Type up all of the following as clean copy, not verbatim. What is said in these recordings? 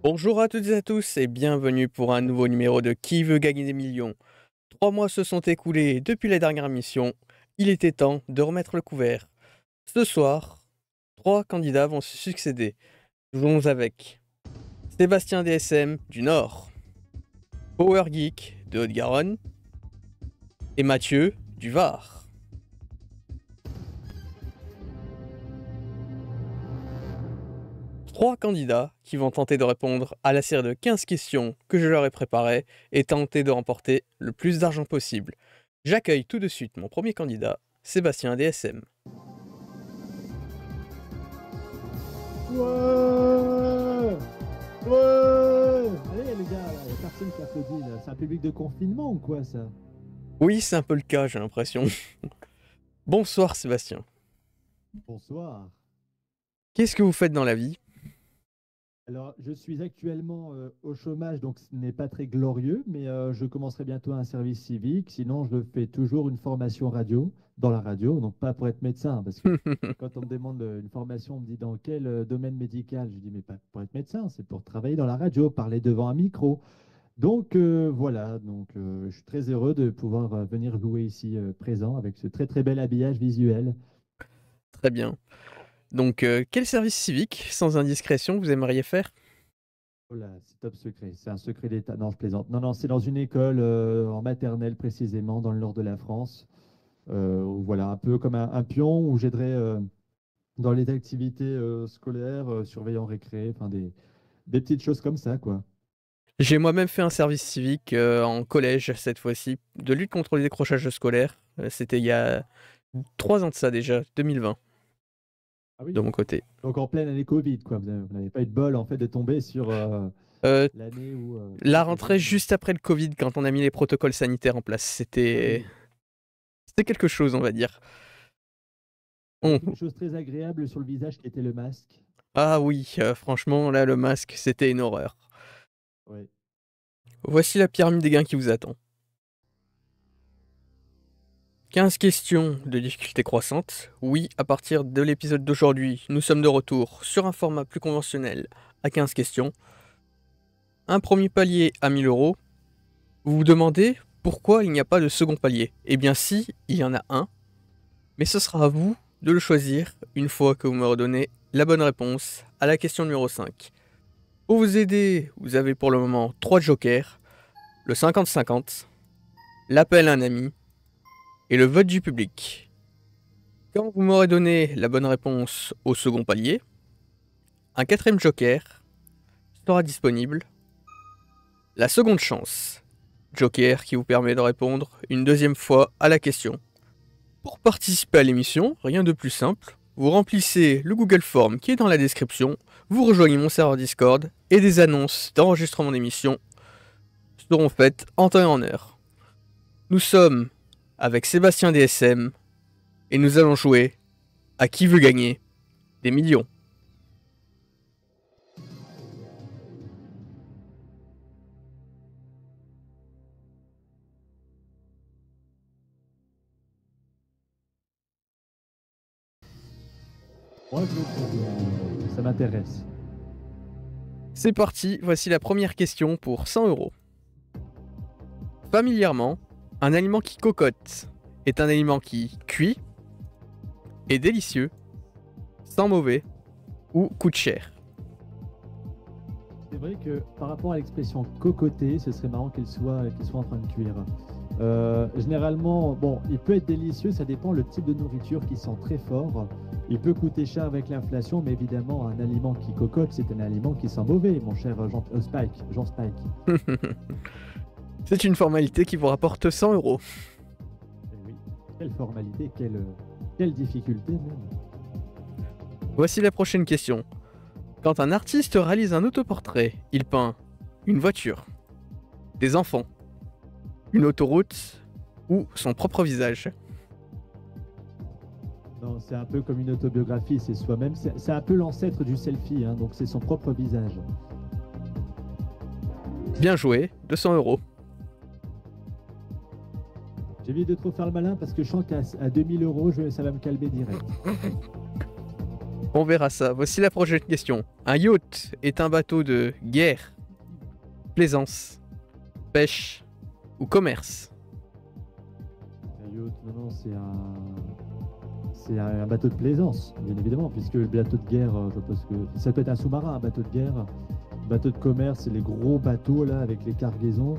Bonjour à toutes et à tous et bienvenue pour un nouveau numéro de Qui veut gagner des millions. 3 mois se sont écoulés depuis la dernière mission. Il était temps de remettre le couvert. Ce soir, 3 candidats vont se succéder. Jouons avec Sébastien DSM du Nord, Power Geek de Haute-Garonne et Mathieu du Var. Trois candidats qui vont tenter de répondre à la série de 15 questions que je leur ai préparées et tenter de remporter le plus d'argent possible. J'accueille tout de suite mon premier candidat, Sébastien DSM. Ouais! Ouais! Allez les gars, il y a personne qui applaudit là. C'est un public de confinement ou quoi ça? Oui, c'est un peu le cas, j'ai l'impression. Bonsoir Sébastien. Bonsoir. Qu'est-ce que vous faites dans la vie? Alors, je suis actuellement au chômage, donc ce n'est pas très glorieux, mais je commencerai bientôt un service civique. Sinon, je fais toujours une formation radio, dans la radio, donc pas pour être médecin, parce que quand on me demande une formation, on me dit dans quel domaine médical? Je dis, mais pas pour être médecin, c'est pour travailler dans la radio, parler devant un micro. Donc voilà, je suis très heureux de pouvoir venir jouer ici présent avec ce très très bel habillage visuel. Très bien. Donc, quel service civique, sans indiscrétion, vous aimeriez faire? Oh là, c'est top secret, c'est un secret d'État. Non, je plaisante. Non, non, c'est dans une école en maternelle précisément, dans le nord de la France. Où, voilà, un peu comme un pion où j'aiderais dans les activités scolaires, surveillant récré, enfin des petites choses comme ça, quoi. J'ai moi-même fait un service civique en collège cette fois-ci, de lutte contre les décrochages scolaires. C'était il y a 3 ans de ça déjà, 2020, Ah oui. de mon côté. Donc en pleine année Covid, quoi. Vous n'avez pas eu de bol en fait de tomber sur Euh, l'année où la tout était. rentrée juste après le Covid, quand on a mis les protocoles sanitaires en place, Ah c'était oui. quelque chose, on va dire. Avec On- une chose très agréable sur le visage qui était le masque. Ah oui, franchement, là, le masque, c'était une horreur. Oui. Voici la pyramide des gains qui vous attend. 15 questions de difficulté croissante. Oui, à partir de l'épisode d'aujourd'hui, nous sommes de retour sur un format plus conventionnel à 15 questions. Un premier palier à 1000 euros. Vous vous demandez pourquoi il n'y a pas de second palier? Eh bien si, il y en a un, mais ce sera à vous de le choisir une fois que vous me redonnez la bonne réponse à la question numéro 5. Pour vous aider, vous avez pour le moment 3 jokers, le 50-50, l'appel à un ami et le vote du public. Quand vous m'aurez donné la bonne réponse au second palier, un quatrième joker sera disponible. La seconde chance, joker qui vous permet de répondre une deuxième fois à la question. Pour participer à l'émission, rien de plus simple, vous remplissez le Google Form qui est dans la description, vous rejoignez mon serveur Discord et des annonces d'enregistrement d'émission seront faites en temps et en heure. Nous sommes avec Sébastien DSM et nous allons jouer à Qui veut gagner des millions. Moi, je le trouve, ça m'intéresse. C'est parti, voici la première question pour 100 euros. Familièrement, un aliment qui cocotte est un aliment qui cuit, est délicieux, sent mauvais ou coûte cher. C'est vrai que par rapport à l'expression cocoter, ce serait marrant qu'il soit en train de cuire. Généralement, bon, il peut être délicieux, ça dépend le type de nourriture qui sent très fort. Il peut coûter cher avec l'inflation, mais évidemment, un aliment qui cocotte, c'est un aliment qui sent mauvais, mon cher Jean Spike. C'est une formalité qui vous rapporte 100 euros. Eh oui, quelle formalité, quelle difficulté même. Voici la prochaine question. Quand un artiste réalise un autoportrait, il peint une voiture, des enfants, une autoroute ou son propre visage. Non, c'est un peu comme une autobiographie, c'est soi-même. C'est un peu l'ancêtre du selfie, hein, donc c'est son propre visage. Bien joué, 200 euros. J'évite de trop faire le malin parce que je sens qu'à 2000 euros, ça va me calmer direct. On verra ça. Voici la prochaine question. Un yacht est un bateau de guerre, plaisance, pêche ou commerce? Un yacht, non, c'est un bateau de plaisance, bien évidemment, puisque le bateau de guerre, je pense que ça peut être un sous-marin, un bateau de guerre. Bateau de commerce, c'est les gros bateaux là avec les cargaisons.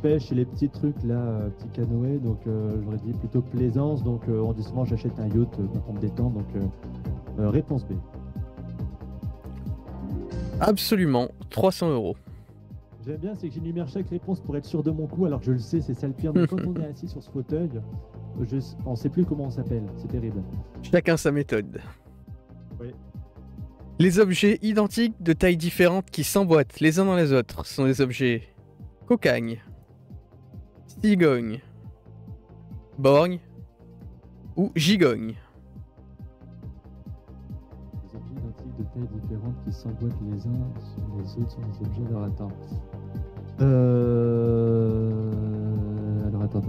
Pêche, c'est les petits trucs là, petits canoës. Donc j'aurais dit plutôt plaisance. Donc on dit souvent j'achète un yacht pour me détendre. Donc réponse B. Absolument, 300 euros. J'aime bien, c'est que j'énumère chaque réponse pour être sûr de mon coup, alors que je le sais, c'est ça le pire. Mais quand on est assis sur ce fauteuil, on ne sait plus comment on s'appelle. C'est terrible. Chacun sa méthode. Oui. Les objets identiques de tailles différentes qui s'emboîtent les uns dans les autres sont des objets cocagne, cigogne, borgne ou gigogne. Les objets identiques de tailles différentes qui s'emboîtent les uns sur les autres sont des objets. Alors attends.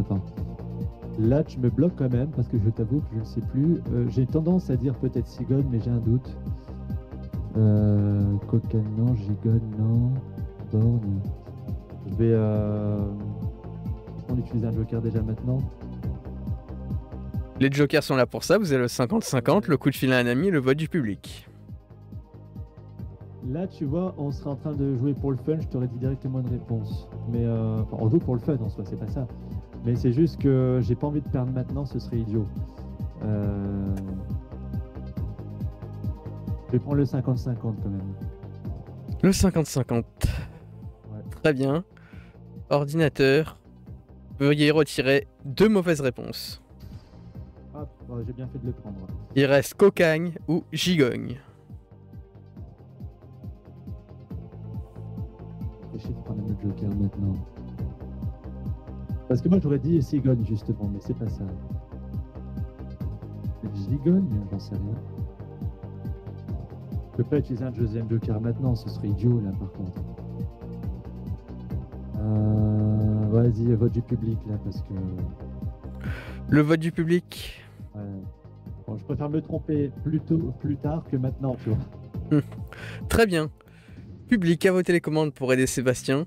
Attends. Là, tu me bloques quand même parce que je t'avoue que je ne sais plus. J'ai tendance à dire peut-être cigogne, mais j'ai un doute. Cocaine, non. Gigogne, non. Borgne. Je vais. On utilise un joker déjà maintenant. Les jokers sont là pour ça, vous avez le 50-50, le coup de fil à un ami et le vote du public. Là, tu vois, on serait en train de jouer pour le fun, je t'aurais dit directement une réponse. Mais enfin, on joue pour le fun en soi, c'est pas ça. Mais c'est juste que j'ai pas envie de perdre maintenant, ce serait idiot. Je vais prendre le 50-50 quand même. Le 50-50. Ouais. Très bien. Ordinateur, veuillez retirer 2 mauvaises réponses. Hop, bon, j'ai bien fait de le prendre. Il reste cocagne ou gigogne. Je vais prendre un autre joker maintenant. Parce que moi j'aurais dit cigogne justement, mais c'est pas ça. Gigogne, j'en sais rien. Je peux pas utiliser un deuxième joker maintenant, ce serait idiot là par contre. Vas-y, vote du public là parce que. Le vote du public. Ouais. Bon, je préfère me tromper plus tard que maintenant, tu vois. Très bien. Public a voté les commandes pour aider Sébastien.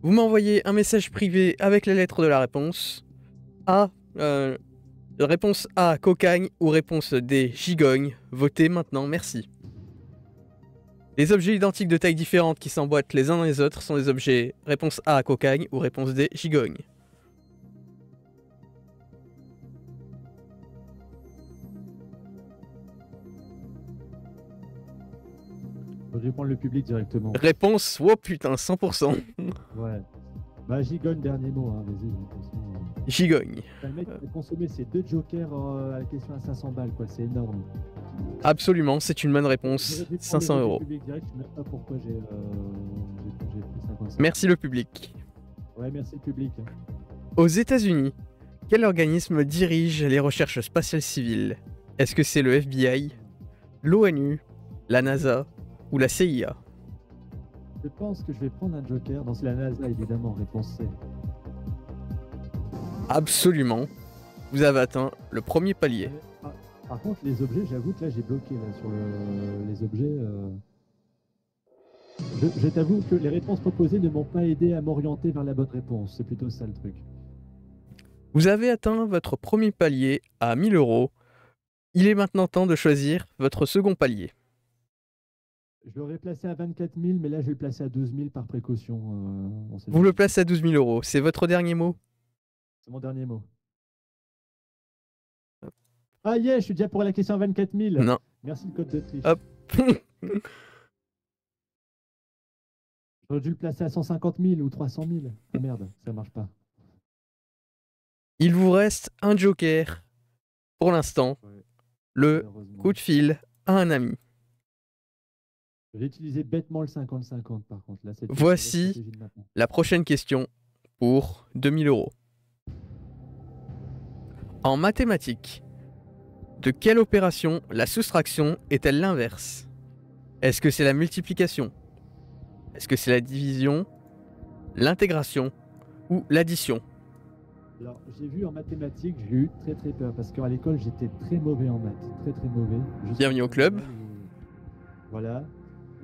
Vous m'envoyez un message privé avec les lettres de la réponse. Réponse A, cocagne ou réponse D, gigogne. Votez maintenant, merci. Les objets identiques de tailles différentes qui s'emboîtent les uns dans les autres sont des objets réponse A, cocagne ou réponse D, gigogne. Je vais prendre le public directement. Réponse, oh putain, 100%. Ouais. Bah, gigogne, dernier mot, hein, vas-y. Gigogne. Le mec a consommé ses 2 jokers à la question à 500 balles, quoi, c'est énorme. Absolument, c'est une bonne réponse. 500 euros. Direct, je sais même pas pourquoi j'ai pris 55. Merci le public. Ouais, merci le public. Aux États-Unis, quel organisme dirige les recherches spatiales civiles? Est-ce que c'est le FBI, l'ONU, la NASA ou la CIA? Je pense que je vais prendre un joker. Non, c'est la NASA, évidemment, réponse C. Absolument. Vous avez atteint le premier palier. Par contre, les objets, j'avoue que là, j'ai bloqué là, sur les objets. Je t'avoue que les réponses proposées ne m'ont pas aidé à m'orienter vers la bonne réponse. C'est plutôt ça le truc. Vous avez atteint votre premier palier à 1000 euros. Il est maintenant temps de choisir votre second palier. Je l'aurais placé à 24 000, mais là, je vais le placer à 12 000 par précaution. Vous le placez à 12 000 euros. C'est votre dernier mot? C'est mon dernier mot. Ah yeah, je suis déjà pour la question à 24 000. Non. Merci le code de triche. Hop. J'aurais dû le placer à 150 000 ou 300 000. Oh merde, ça marche pas. Il vous reste un joker pour l'instant. Ouais, le coup de fil à un ami. J'ai utilisé bêtement le 50-50 par contre. Là, voici la prochaine question pour 2000 euros. En mathématiques, de quelle opération la soustraction est-elle l'inverse? Est-ce que c'est la multiplication? Est-ce que c'est la division, l'intégration ou l'addition? Alors, j'ai vu en mathématiques, j'ai eu très peur parce qu'à l'école, j'étais très mauvais en maths. Très mauvais. Bienvenue au club. Voilà.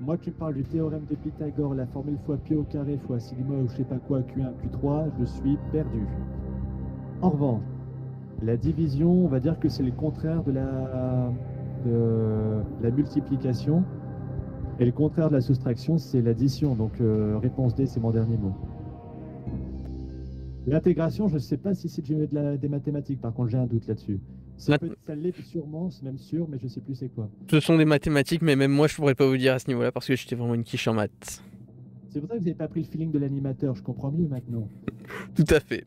Moi, tu me parles du théorème de Pythagore, la formule fois pi au carré fois sigma ou je sais pas quoi, Q1, Q3, je suis perdu. En revanche, la division, on va dire que c'est le contraire de la multiplication. Et le contraire de la soustraction, c'est l'addition. Donc, réponse D, c'est mon dernier mot. L'intégration, je ne sais pas si c'est des mathématiques, par contre, j'ai un doute là-dessus. Mat- Ça l'est sûrement, c'est même sûr, mais je ne sais plus c'est quoi. Ce sont des mathématiques, mais même moi, je pourrais pas vous dire à ce niveau-là parce que j'étais vraiment une quiche en maths. C'est pour ça que vous n'avez pas pris le feeling de l'animateur, je comprends mieux maintenant. Tout à fait.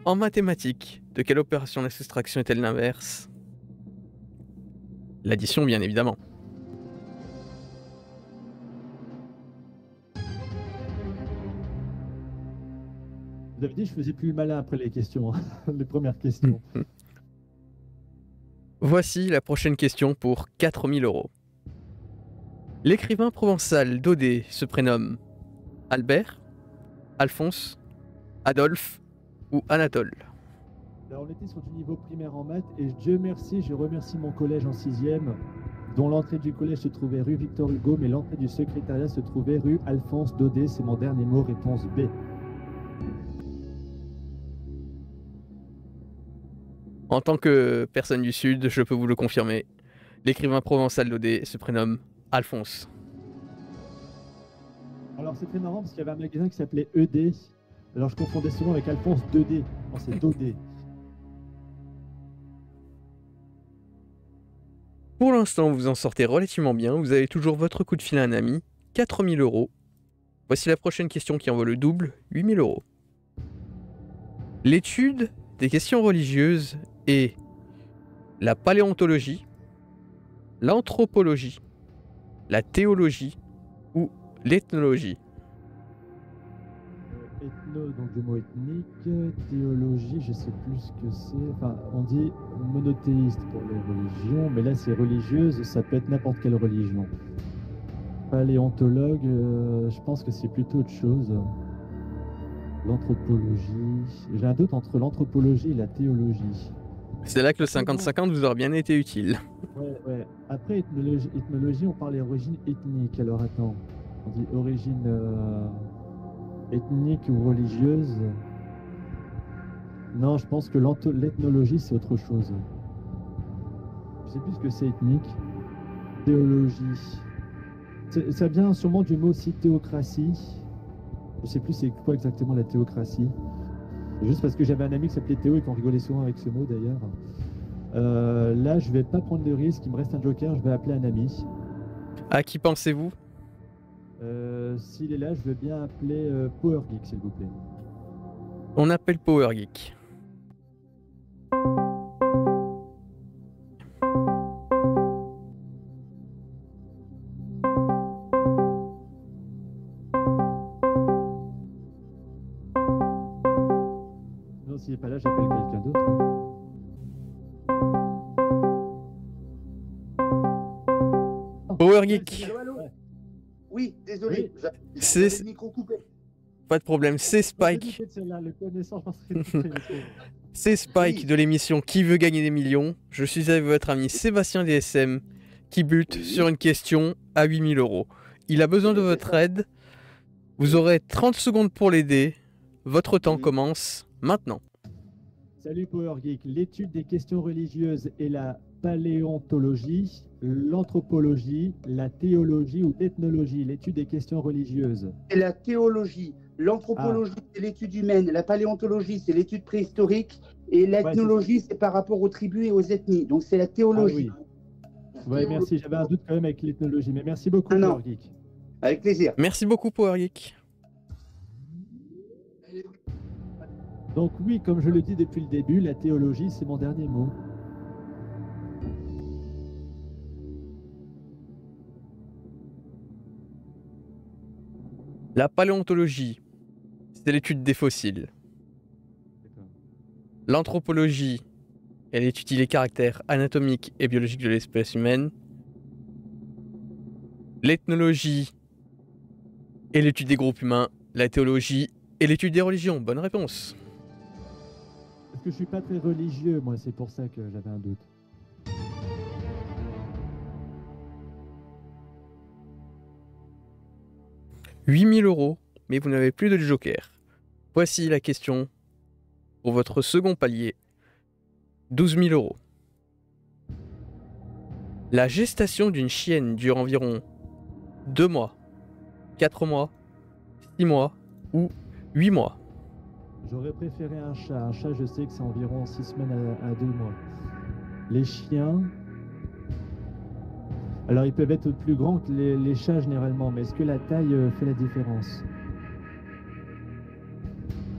En mathématiques, de quelle opération la soustraction est-elle l'inverse? L'addition, bien évidemment. Vous avez dit que je faisais plus le malin après les questions, hein, les premières questions. Voici la prochaine question pour 4000 euros. L'écrivain provençal Daudet se prénomme Albert, Alphonse, Adolphe ou Anatole? Alors, on était sur du niveau primaire en maths, et Dieu merci, je remercie mon collège en sixième, dont l'entrée du collège se trouvait rue Victor Hugo, mais l'entrée du secrétariat se trouvait rue Alphonse Daudet. C'est mon dernier mot, réponse B. En tant que personne du Sud, je peux vous le confirmer. L'écrivain provençal Daudet se prénomme Alphonse. Alors, c'est très marrant parce qu'il y avait un magasin qui s'appelait ED. Alors, je confondais souvent avec Alphonse 2D. Non, c'est Daudet. Pour l'instant, vous en sortez relativement bien. Vous avez toujours votre coup de fil à un ami. 4000 euros. Voici la prochaine question qui en vaut le double. 8000 euros. L'étude des questions religieuses est la paléontologie, l'anthropologie, la théologie ou l'ethnologie. Ethno, donc le mot ethnique. Théologie, je sais plus ce que c'est. Enfin, on dit monothéiste pour les religions, mais là, c'est religieuse. Ça peut être n'importe quelle religion. Paléontologue, je pense que c'est plutôt autre chose. L'anthropologie. J'ai un doute entre l'anthropologie et la théologie. C'est là que le Après, non. 50-50 vous aura bien été utile. Ouais, ouais. Après, ethnologie, on parle d'origine ethnique. Alors attends, on dit origine ethnique ou religieuse. Non, je pense que l'ethnologie, c'est autre chose. Je sais plus ce que c'est ethnique. Théologie. Ça vient sûrement du mot aussi théocratie. Je sais plus c'est quoi exactement la théocratie. Juste parce que j'avais un ami qui s'appelait Théo et qu'on rigolait souvent avec ce mot d'ailleurs. Là, je vais pas prendre de risque. Il me reste un joker. Je vais appeler un ami. À qui pensez-vous? S'il est là, je veux bien appeler Power Geek, s'il vous plaît. On appelle Power Geek. Non, s'il n'est pas là, j'appelle quelqu'un d'autre. Power Geek. Allô, allô. Ouais. Oui, désolé, Oui. C'est- j'avais le micro coupé. Pas de problème, c'est Je Spike. doutais de celle-là, le connaissant, je penserais que c'était le pauvre. C'est Spike Oui. de l'émission Qui veut gagner des millions. Je suis avec votre ami Sébastien DSM qui bute Oui. sur une question à 8000 euros. Il a besoin de Oui, c'est votre ça. aide. Vous aurez 30 secondes pour l'aider. Votre temps Oui. commence maintenant. Salut Power Geek. L'étude des questions religieuses et la paléontologie, l'anthropologie, la théologie ou l'ethnologie, l'étude des questions religieuses. C'est la théologie, l'anthropologie, c'est l'étude humaine, la paléontologie, c'est l'étude préhistorique, et l'ethnologie, c'est par rapport aux tribus et aux ethnies. Donc c'est la Ah théologie. oui. Ouais, merci. J'avais un doute quand même avec l'ethnologie, mais merci beaucoup Ah non. Power Geek. Avec plaisir. Merci beaucoup Power Geek. Donc oui, comme je le dis depuis le début, la théologie, c'est mon dernier mot. La paléontologie, c'est l'étude des fossiles. D'accord. L'anthropologie, elle étudie les caractères anatomiques et biologiques de l'espèce humaine. L'ethnologie est l'étude des groupes humains. La théologie est l'étude des religions. Bonne réponse. Parce que je suis pas très religieux, moi, c'est pour ça que j'avais un doute. 8 000 €, mais vous n'avez plus de joker. Voici la question pour votre second palier. 12 000 €. La gestation d'une chienne dure environ 2 mois, 4 mois, 6 mois ou 8 mois. J'aurais préféré un chat. Un chat, je sais que c'est environ 6 semaines à 2 mois. Les chiens... Alors, ils peuvent être plus grands que les chats généralement, mais est-ce que la taille fait la différence?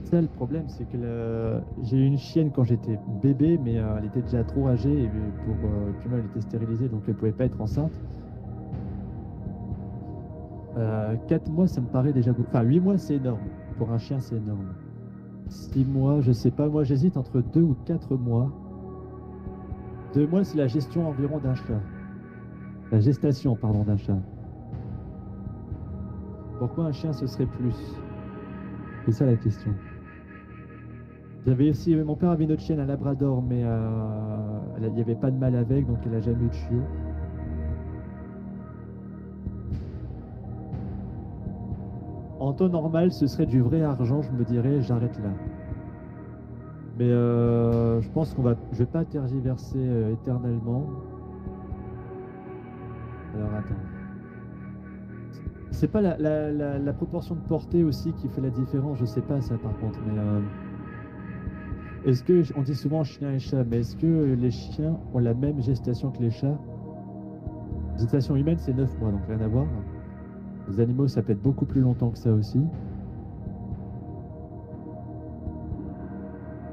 Ça, le problème, c'est que j'ai eu une chienne quand j'étais bébé, mais elle était déjà trop âgée, et puis même, elle était stérilisée, donc elle ne pouvait pas être enceinte. 4 mois, ça me paraît déjà beaucoup. Enfin, 8 mois, c'est énorme. Pour un chien, c'est énorme. 6 mois, je sais pas. Moi, j'hésite entre 2 ou 4 mois. 2 mois, c'est la gestion environ d'un chat. La gestation, pardon, d'un chat. Pourquoi un chien, ce serait plus? C'est ça la question. J'avais aussi, mon père avait une autre chienne, un labrador, mais il n'y avait pas de mal avec, donc elle n'a jamais eu de chiot. En temps normal, ce serait du vrai argent, je me dirais, j'arrête là. Mais je pense je vais pas tergiverser éternellement. Alors attends. C'est pas la proportion de portée aussi qui fait la différence, je sais pas ça par contre, mais est-ce que, on dit souvent chien et chat, mais est-ce que les chiens ont la même gestation que les chats? Gestation humaine, c'est 9 mois, donc rien à voir. Les animaux, ça peut être beaucoup plus longtemps que ça aussi.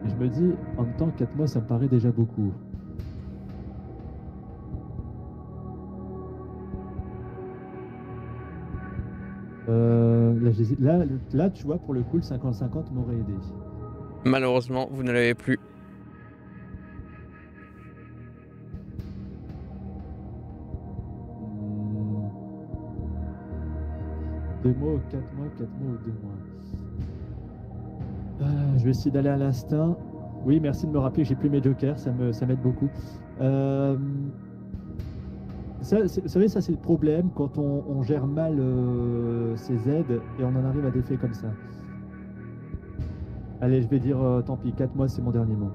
Et je me dis, en même temps, 4 mois, ça me paraît déjà beaucoup. Là, tu vois, pour le coup, le 50-50 m'aurait aidé. Malheureusement, vous ne l'avez plus. Hmm. 2 mois ou 4 mois, 4 mois ou 2 mois. Je vais essayer d'aller à l'instinct. Oui, merci de me rappeler que j'ai plus mes jokers, ça m'aide beaucoup. Vous savez, ça c'est le problème quand on gère mal ses aides et on en arrive à des faits comme ça. Allez, je vais dire tant pis, 4 mois c'est mon dernier mot.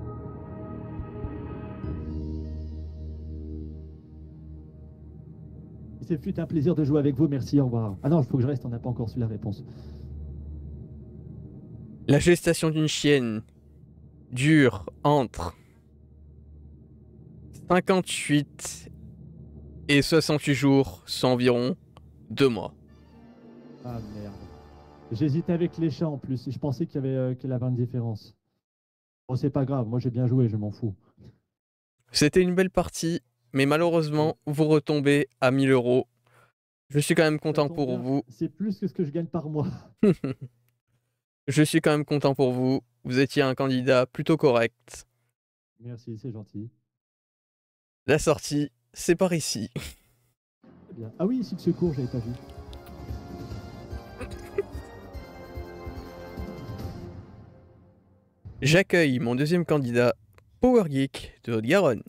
Ce fut un plaisir de jouer avec vous, merci, au revoir. Ah non, il faut que je reste, on n'a pas encore su la réponse. La gestation d'une chienne dure entre 58 et 68 jours, soit environ 2 mois. Ah merde. J'hésitais avec les chats en plus, je pensais qu'il y avait une différence. Bon, c'est pas grave, moi j'ai bien joué, je m'en fous. C'était une belle partie, mais malheureusement, vous retombez à 1 000 €. Je suis quand même content pour vous. C'est plus que ce que je gagne par mois. Je suis quand même content pour vous. Vous étiez un candidat plutôt correct. Merci, c'est gentil. La sortie, c'est par ici. Très bien. Ah oui, ici de secours, j'avais pas vu. J'accueille mon deuxième candidat, Power Geek de Haute-Garonne.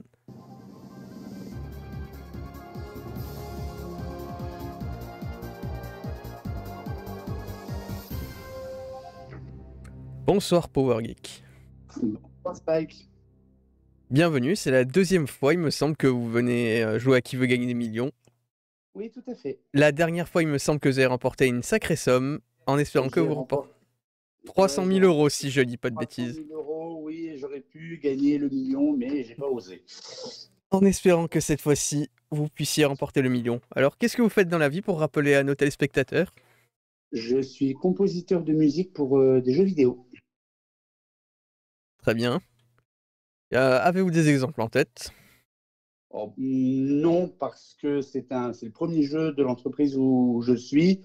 Bonsoir Power Geek. Bonsoir Spike. Bienvenue, c'est la deuxième fois, il me semble, que vous venez jouer à Qui veut gagner des millions. Oui, tout à fait. La dernière fois, il me semble que vous avez remporté une sacrée somme, en espérant que vous remportez 300 000 € si je dis pas de bêtises. 300 000 €, oui, j'aurais pu gagner le million, mais j'ai pas osé. En espérant que cette fois-ci, vous puissiez remporter le million. Alors, qu'est-ce que vous faites dans la vie pour rappeler à nos téléspectateurs? Je suis compositeur de musique pour des jeux vidéo. Très bien. Avez-vous des exemples en tête? Oh, non, parce que c'est le premier jeu de l'entreprise où je suis,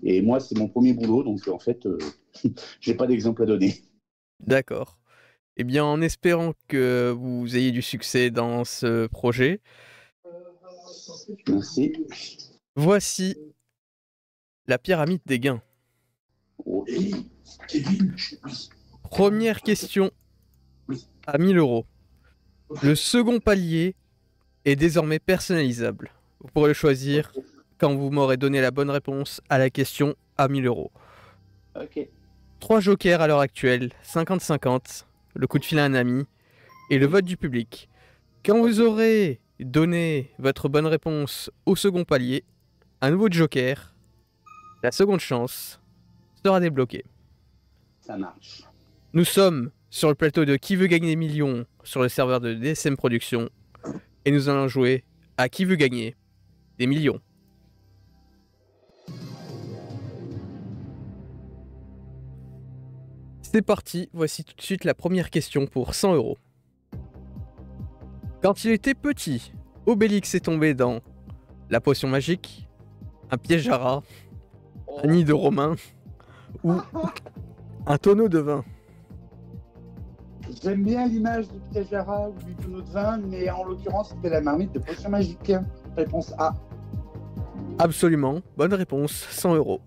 et moi, c'est mon premier boulot, donc en fait, j'ai pas d'exemple à donner. D'accord. Eh bien, en espérant que vous ayez du succès dans ce projet, Merci. voici la pyramide des gains. Oui. Première question à 1 000 €. Le second palier est désormais personnalisable. Vous pourrez le choisir quand vous m'aurez donné la bonne réponse à la question à 1000 euros. Ok. 3 jokers à l'heure actuelle, 50-50, le coup de fil à un ami et le vote du public. Quand vous aurez donné votre bonne réponse au second palier, un nouveau joker, la seconde chance, sera débloquée. Ça marche. Nous sommes sur le plateau de Qui veut gagner des millions sur le serveur de DSM Productions et nous allons jouer à Qui veut gagner des millions. C'est parti, voici tout de suite la première question pour 100 euros. Quand il était petit, Obélix est tombé dans la potion magique, un piège à rats, un nid de Romain ou un tonneau de vin. J'aime bien l'image du piège à rat ou du tonneau de vin, mais en l'occurrence, c'était la marmite de potion magique. Réponse A. Absolument, bonne réponse, 100 euros.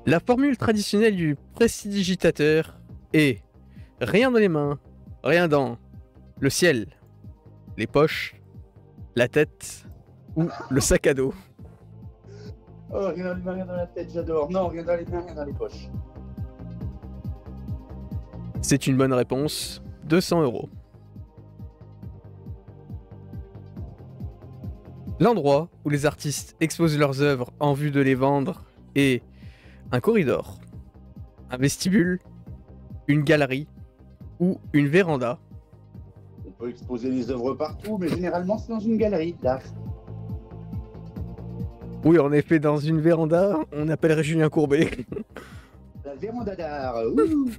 La formule traditionnelle du prestidigitateur est rien dans les mains, rien dans le ciel, les poches, la tête ou le sac à dos. Oh, rien dans les mains, rien dans la tête, j'adore. Non, rien dans les mains, rien dans les poches. C'est une bonne réponse, 200 euros. L'endroit où les artistes exposent leurs œuvres en vue de les vendre est un corridor, un vestibule, une galerie ou une véranda. On peut exposer les œuvres partout, mais généralement, c'est dans une galerie d'art. Oui, en effet, dans une véranda, on appellerait Julien Courbet. La véranda d'art. Ouh.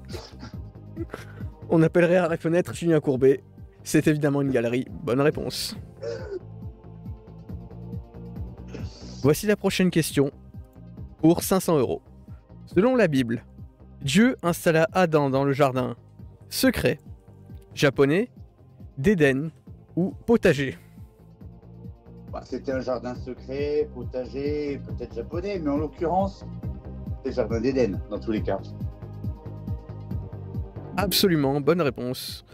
On appellerait à la fenêtre Julien Courbet. C'est évidemment une galerie. Bonne réponse. Voici la prochaine question pour 500 euros. Selon la Bible, Dieu installa Adam dans le jardin secret, japonais, d'Éden ou potager. Bah, c'était un jardin secret, potager, peut-être japonais, mais en l'occurrence, c'est le jardin d'Éden, dans tous les cas. Absolument, bonne réponse.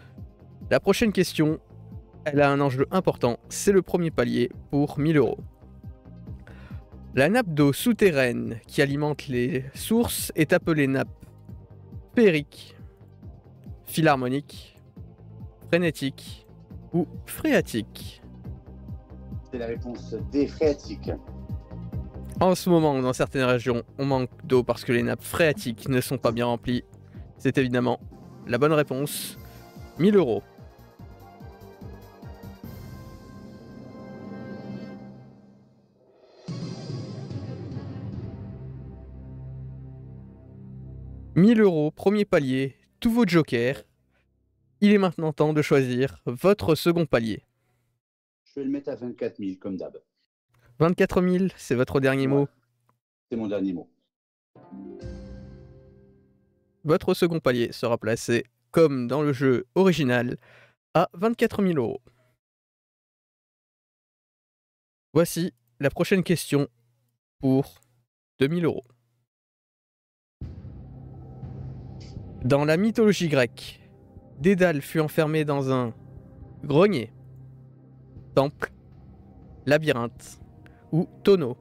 La prochaine question, elle a un enjeu important, c'est le premier palier pour 1000 euros. La nappe d'eau souterraine qui alimente les sources est appelée nappe phérique, philharmonique, frénétique ou phréatique. C'est la réponse D, phréatique. En ce moment, dans certaines régions, on manque d'eau parce que les nappes phréatiques ne sont pas bien remplies. C'est évidemment la bonne réponse. 1000 euros. « 1000 euros, premier palier, tous vos jokers. Il est maintenant temps de choisir votre second palier. Je vais le mettre à 24 000, comme d'hab. 24 000, c'est votre dernier mot. C'est mon dernier mot. Votre second palier sera placé, comme dans le jeu original, à 24 000 euros. Voici la prochaine question pour 2000 euros. Dans la mythologie grecque, Dédale fut enfermé dans un grenier, temple, labyrinthe ou tonneau.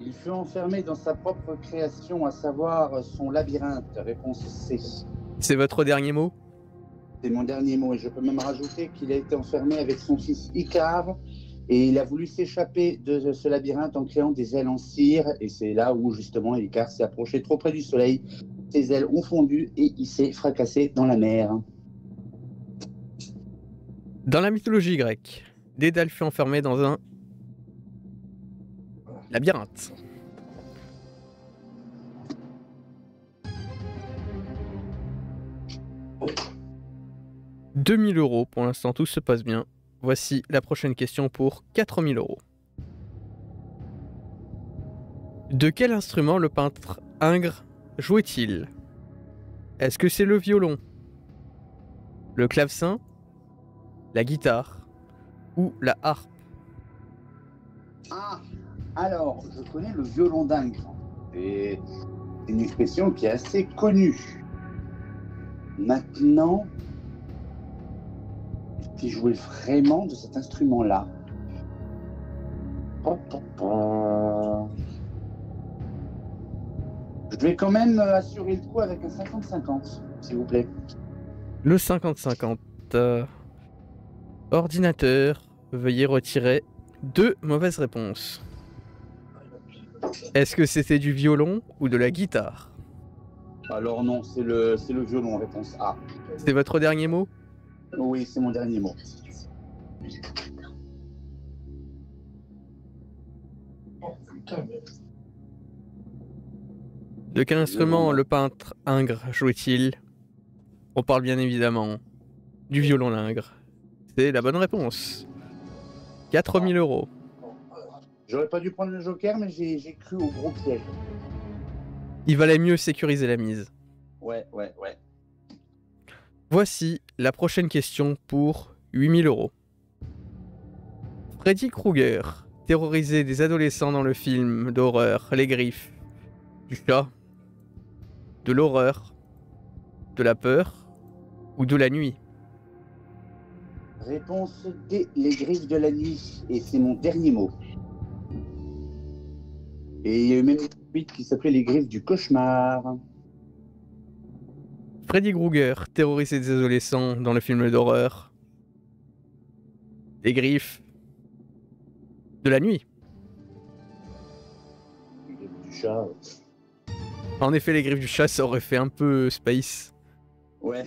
Il fut enfermé dans sa propre création, à savoir son labyrinthe. Réponse C. C'est votre dernier mot? C'est mon dernier mot. Et je peux même rajouter qu'il a été enfermé avec son fils Icare. Et il a voulu s'échapper de ce labyrinthe en créant des ailes en cire. Et c'est là où, justement, Icare s'est approché trop près du soleil. Ses ailes ont fondu et il s'est fracassé dans la mer. Dans la mythologie grecque, Dédale fut enfermé dans un labyrinthe. « 2000 euros, pour l'instant tout se passe bien. Voici la prochaine question pour 4000 euros. De quel instrument le peintre Ingres jouait-il? Est-ce que c'est le violon, le clavecin, la guitare ou la harpe? Ah, alors, je connais le violon d'Ingres. C'est une expression qui est assez connue. Maintenant, qui jouait vraiment de cet instrument-là? Je vais quand même assurer le coup avec un 50-50, s'il vous plaît. Le 50-50. Ordinateur, veuillez retirer 2 mauvaises réponses. Est-ce que c'était du violon ou de la guitare? Alors non, c'est le violon, réponse A. C'est votre dernier mot? Oui, c'est mon dernier mot. De quel instrument le peintre Ingres jouait-il? On parle bien évidemment du violon Ingres. C'est la bonne réponse. 4000 €. J'aurais pas dû prendre le joker, mais j'ai cru au gros piège. Il valait mieux sécuriser la mise. Ouais. Voici la prochaine question pour 8000 €. Freddy Krueger terrorisait des adolescents dans le film d'horreur Les Griffes, du chat, de l'horreur, de la peur ou de la nuit? Réponse D, les griffes de la nuit. Et c'est mon dernier mot. Et il y a eu même une suite qui s'appelait les griffes du cauchemar. Freddy Krueger terrorisait des adolescents dans le film d'horreur Les Griffes, de la nuit. Les griffes du chat. En effet, les griffes du chat, ça aurait fait un peu space. Ouais.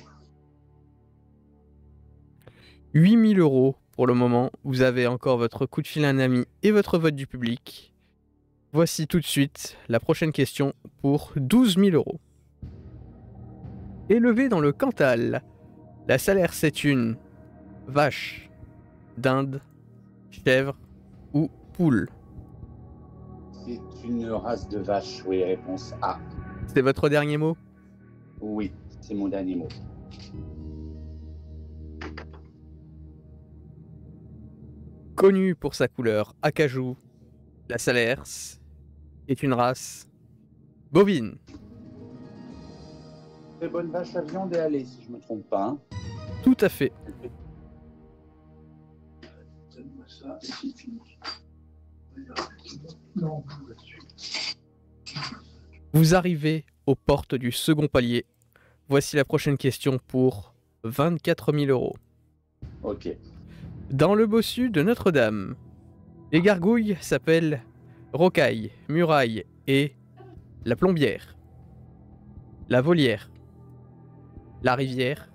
8000 € pour le moment. Vous avez encore votre coup de fil à un ami et votre vote du public. Voici tout de suite la prochaine question pour 12 000 €. Élevé dans le Cantal, la Salers c'est une vache, dinde, chèvre ou poule? C'est une race de vache, oui, réponse A. C'est votre dernier mot? Oui, c'est mon dernier mot. Connue pour sa couleur acajou, la Salers est une race bovine. Très bonne vache à viande et à lait, si je me trompe pas. Hein. Tout à fait. Donne-moi ça, c'est fini. Vous arrivez aux portes du second palier. Voici la prochaine question pour 24 000 €. Ok. Dans le bossu de Notre-Dame, les gargouilles s'appellent Rocaille, Muraille et la Plombière, la Volière, la Rivière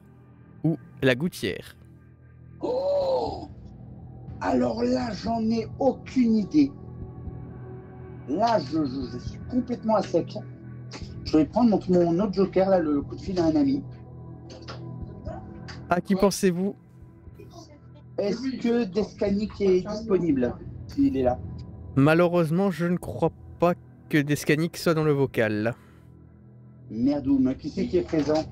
ou la Gouttière. Oh! Alors là, j'en ai aucune idée. Là, je suis complètement à sec. Je vais prendre mon autre joker, là, le coup de fil à un ami. À qui pensez-vous? Est-ce que Descanic est disponible? S'il est là. Malheureusement, je ne crois pas que Descanic soit dans le vocal. Merdoum, qui c'est qui est présent?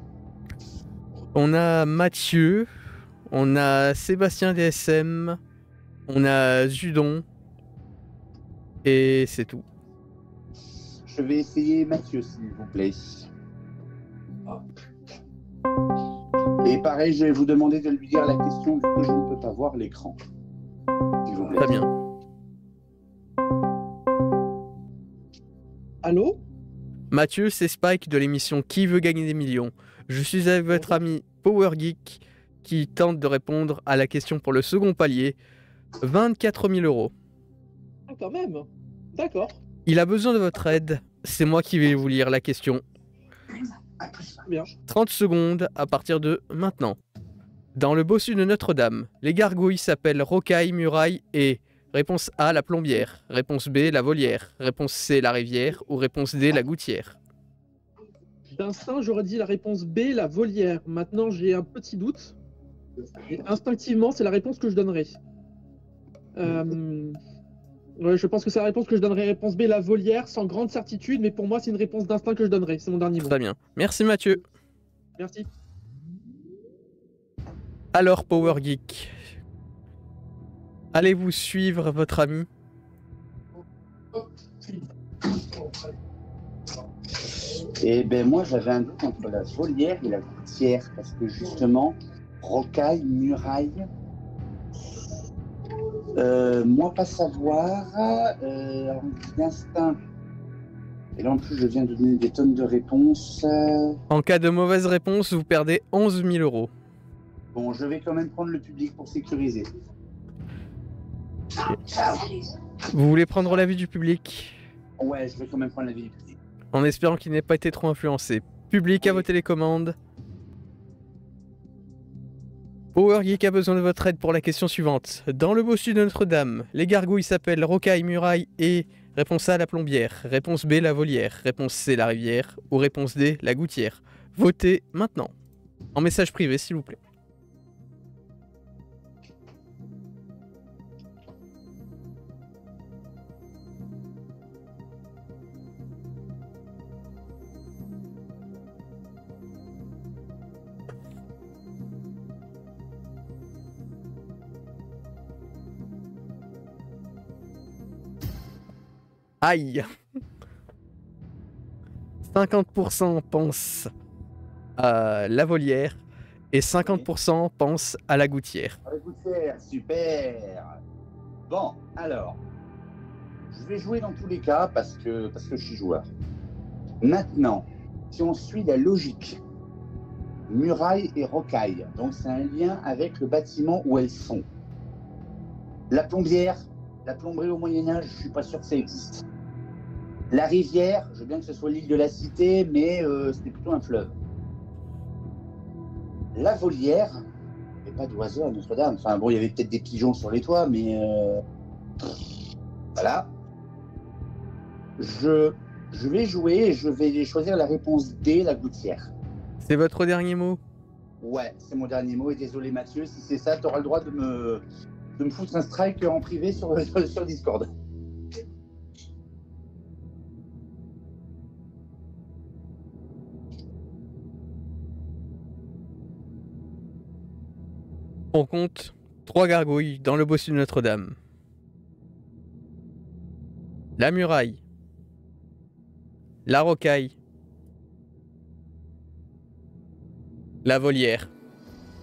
On a Mathieu, on a Sébastien DSM, on a Zudon, et c'est tout. Je vais essayer Mathieu, s'il vous plaît. Et pareil, je vais vous demander de lui dire la question vu que je ne peux pas voir l'écran. S'il vous plaît. Très bien. Allô? Mathieu, c'est Spike de l'émission Qui veut gagner des millions. Je suis avec votre ami Power Geek qui tente de répondre à la question pour le second palier. 24 000 €. Ah, quand même. D'accord. Il a besoin de votre aide. C'est moi qui vais vous lire la question. Bien. 30 secondes à partir de maintenant. Dans le bossu de Notre-Dame, les gargouilles s'appellent Rocaille, Muraille et... Réponse A, la Plombière. Réponse B, la Volière. Réponse C, la Rivière. Ou réponse D, la Gouttière. D'instinct, j'aurais dit la réponse B, la volière. Maintenant, j'ai un petit doute. Et instinctivement, c'est la réponse que je donnerais. Ouais, je pense que c'est la réponse que je donnerais. Réponse B, la volière, sans grande certitude, mais pour moi, c'est une réponse d'instinct que je donnerais. C'est mon dernier mot. Très bien. Merci Mathieu. Merci. Alors Power Geek, allez-vous suivre votre ami? Et ben moi j'avais un doute entre la volière et la gouttière parce que justement rocaille, muraille, Moi, pas savoir. D'instinct. Et là, en plus, je viens de donner des tonnes de réponses. En cas de mauvaise réponse, vous perdez 11 000 euros. Bon, je vais quand même prendre le public pour sécuriser. Vous voulez prendre l'avis du public? Ouais, je vais quand même prendre l'avis du public. En espérant qu'il n'ait pas été trop influencé. Public à vos télécommandes. Power Geek a besoin de votre aide pour la question suivante. Dans le bossu de Notre-Dame, les gargouilles s'appellent Rocaille, Muraille et... Réponse A, la plombière. Réponse B, la volière. Réponse C, la rivière. Ou réponse D, la gouttière. Votez maintenant. En message privé, s'il vous plaît. Aïe. 50% pensent à la volière et 50% pensent à la gouttière. La gouttière, super. Bon, alors, je vais jouer dans tous les cas parce que je suis joueur. Maintenant, si on suit la logique, muraille et rocaille, donc c'est un lien avec le bâtiment où elles sont. La plombière, la plomberie au Moyen-Âge, je suis pas sûr que ça existe. La rivière, je veux bien que ce soit l'île de la Cité, mais c'était plutôt un fleuve. La volière, il n'y avait pas d'oiseaux à Notre-Dame. Enfin bon, il y avait peut-être des pigeons sur les toits, mais voilà. Je vais jouer et je vais choisir la réponse D, la gouttière. C'est votre dernier mot? Ouais, c'est mon dernier mot. Et désolé Mathieu, si c'est ça, tu auras le droit de me foutre un strike en privé sur Discord. On compte 3 gargouilles dans le bossu de Notre-Dame. La muraille. La rocaille. La volière.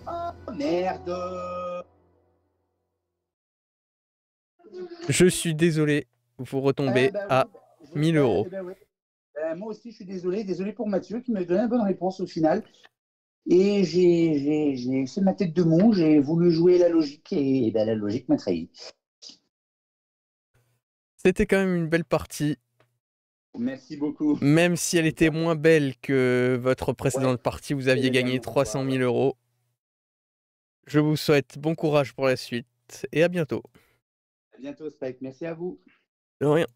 Oh merde! Je suis désolé, vous retombez à 1000 euros. Moi aussi, je suis désolé pour Mathieu qui m'a donné la bonne réponse au final. Et j'ai fait ma tête de mou, j'ai voulu jouer la logique et ben, la logique m'a trahi. C'était quand même une belle partie. Merci beaucoup. Même si elle était moins belle que votre précédente partie, vous aviez gagné 300 000 euros. Je vous souhaite bon courage pour la suite et à bientôt. À bientôt, Spike. Merci à vous. De rien.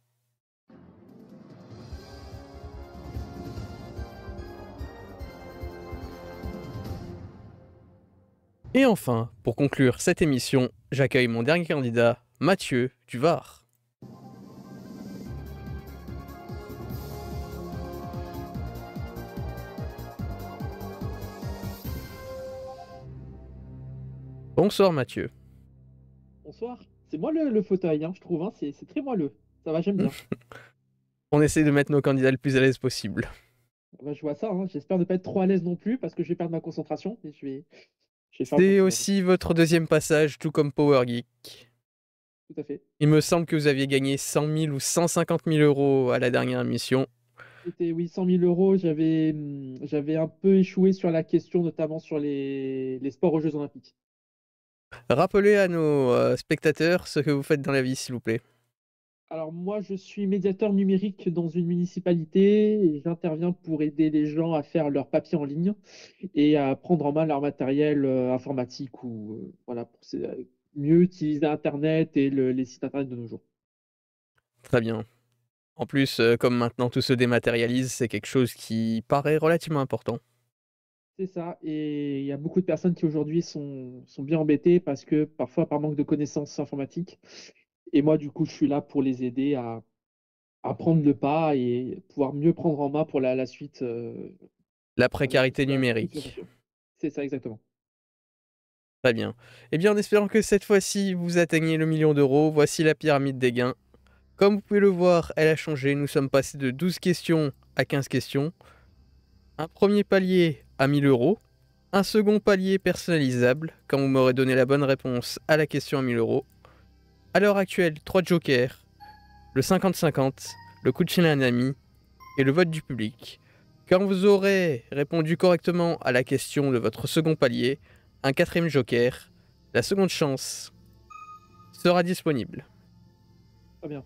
Et enfin, pour conclure cette émission, j'accueille mon dernier candidat, Mathieu du Var. Bonsoir Mathieu. Bonsoir. C'est moi le fauteuil, hein, je trouve. Hein, c'est très moelleux. Ça va, j'aime bien. On essaie de mettre nos candidats le plus à l'aise possible. Bah, je vois ça. Hein. J'espère ne pas être trop à l'aise non plus parce que je vais perdre ma concentration. Et je vais faire C'est mon maximum. aussi votre deuxième passage, tout comme Power Geek. Tout à fait. Il me semble que vous aviez gagné 100 000 ou 150 000 euros à la dernière émission. C'était, oui, 100 000 euros. J'avais un peu échoué sur la question, notamment sur les sports aux Jeux Olympiques. Rappelez à nos spectateurs ce que vous faites dans la vie, s'il vous plaît. Alors moi, je suis médiateur numérique dans une municipalité et j'interviens pour aider les gens à faire leurs papiers en ligne et à prendre en main leur matériel informatique ou voilà, pour mieux utiliser Internet et les sites Internet de nos jours. Très bien. En plus, comme maintenant tout se dématérialise, c'est quelque chose qui paraît relativement important. C'est ça, et il y a beaucoup de personnes qui aujourd'hui sont bien embêtées parce que parfois par manque de connaissances informatiques. Et moi, du coup, je suis là pour les aider à prendre le pas et pouvoir mieux prendre en main pour la suite. La précarité pour la numérique. future. C'est ça, exactement. Très bien. Eh bien, en espérant que cette fois-ci, vous atteignez le million d'euros, voici la pyramide des gains. Comme vous pouvez le voir, elle a changé. Nous sommes passés de 12 questions à 15 questions. Un premier palier à 1000 euros. Un second palier personnalisable, quand vous m'aurez donné la bonne réponse à la question à 1000 euros. à l'heure actuelle 3 jokers, le 50-50, le coup de fil à un ami et le vote du public. Quand vous aurez répondu correctement à la question de votre second palier, un 4e joker, la seconde chance, sera disponible. Très bien.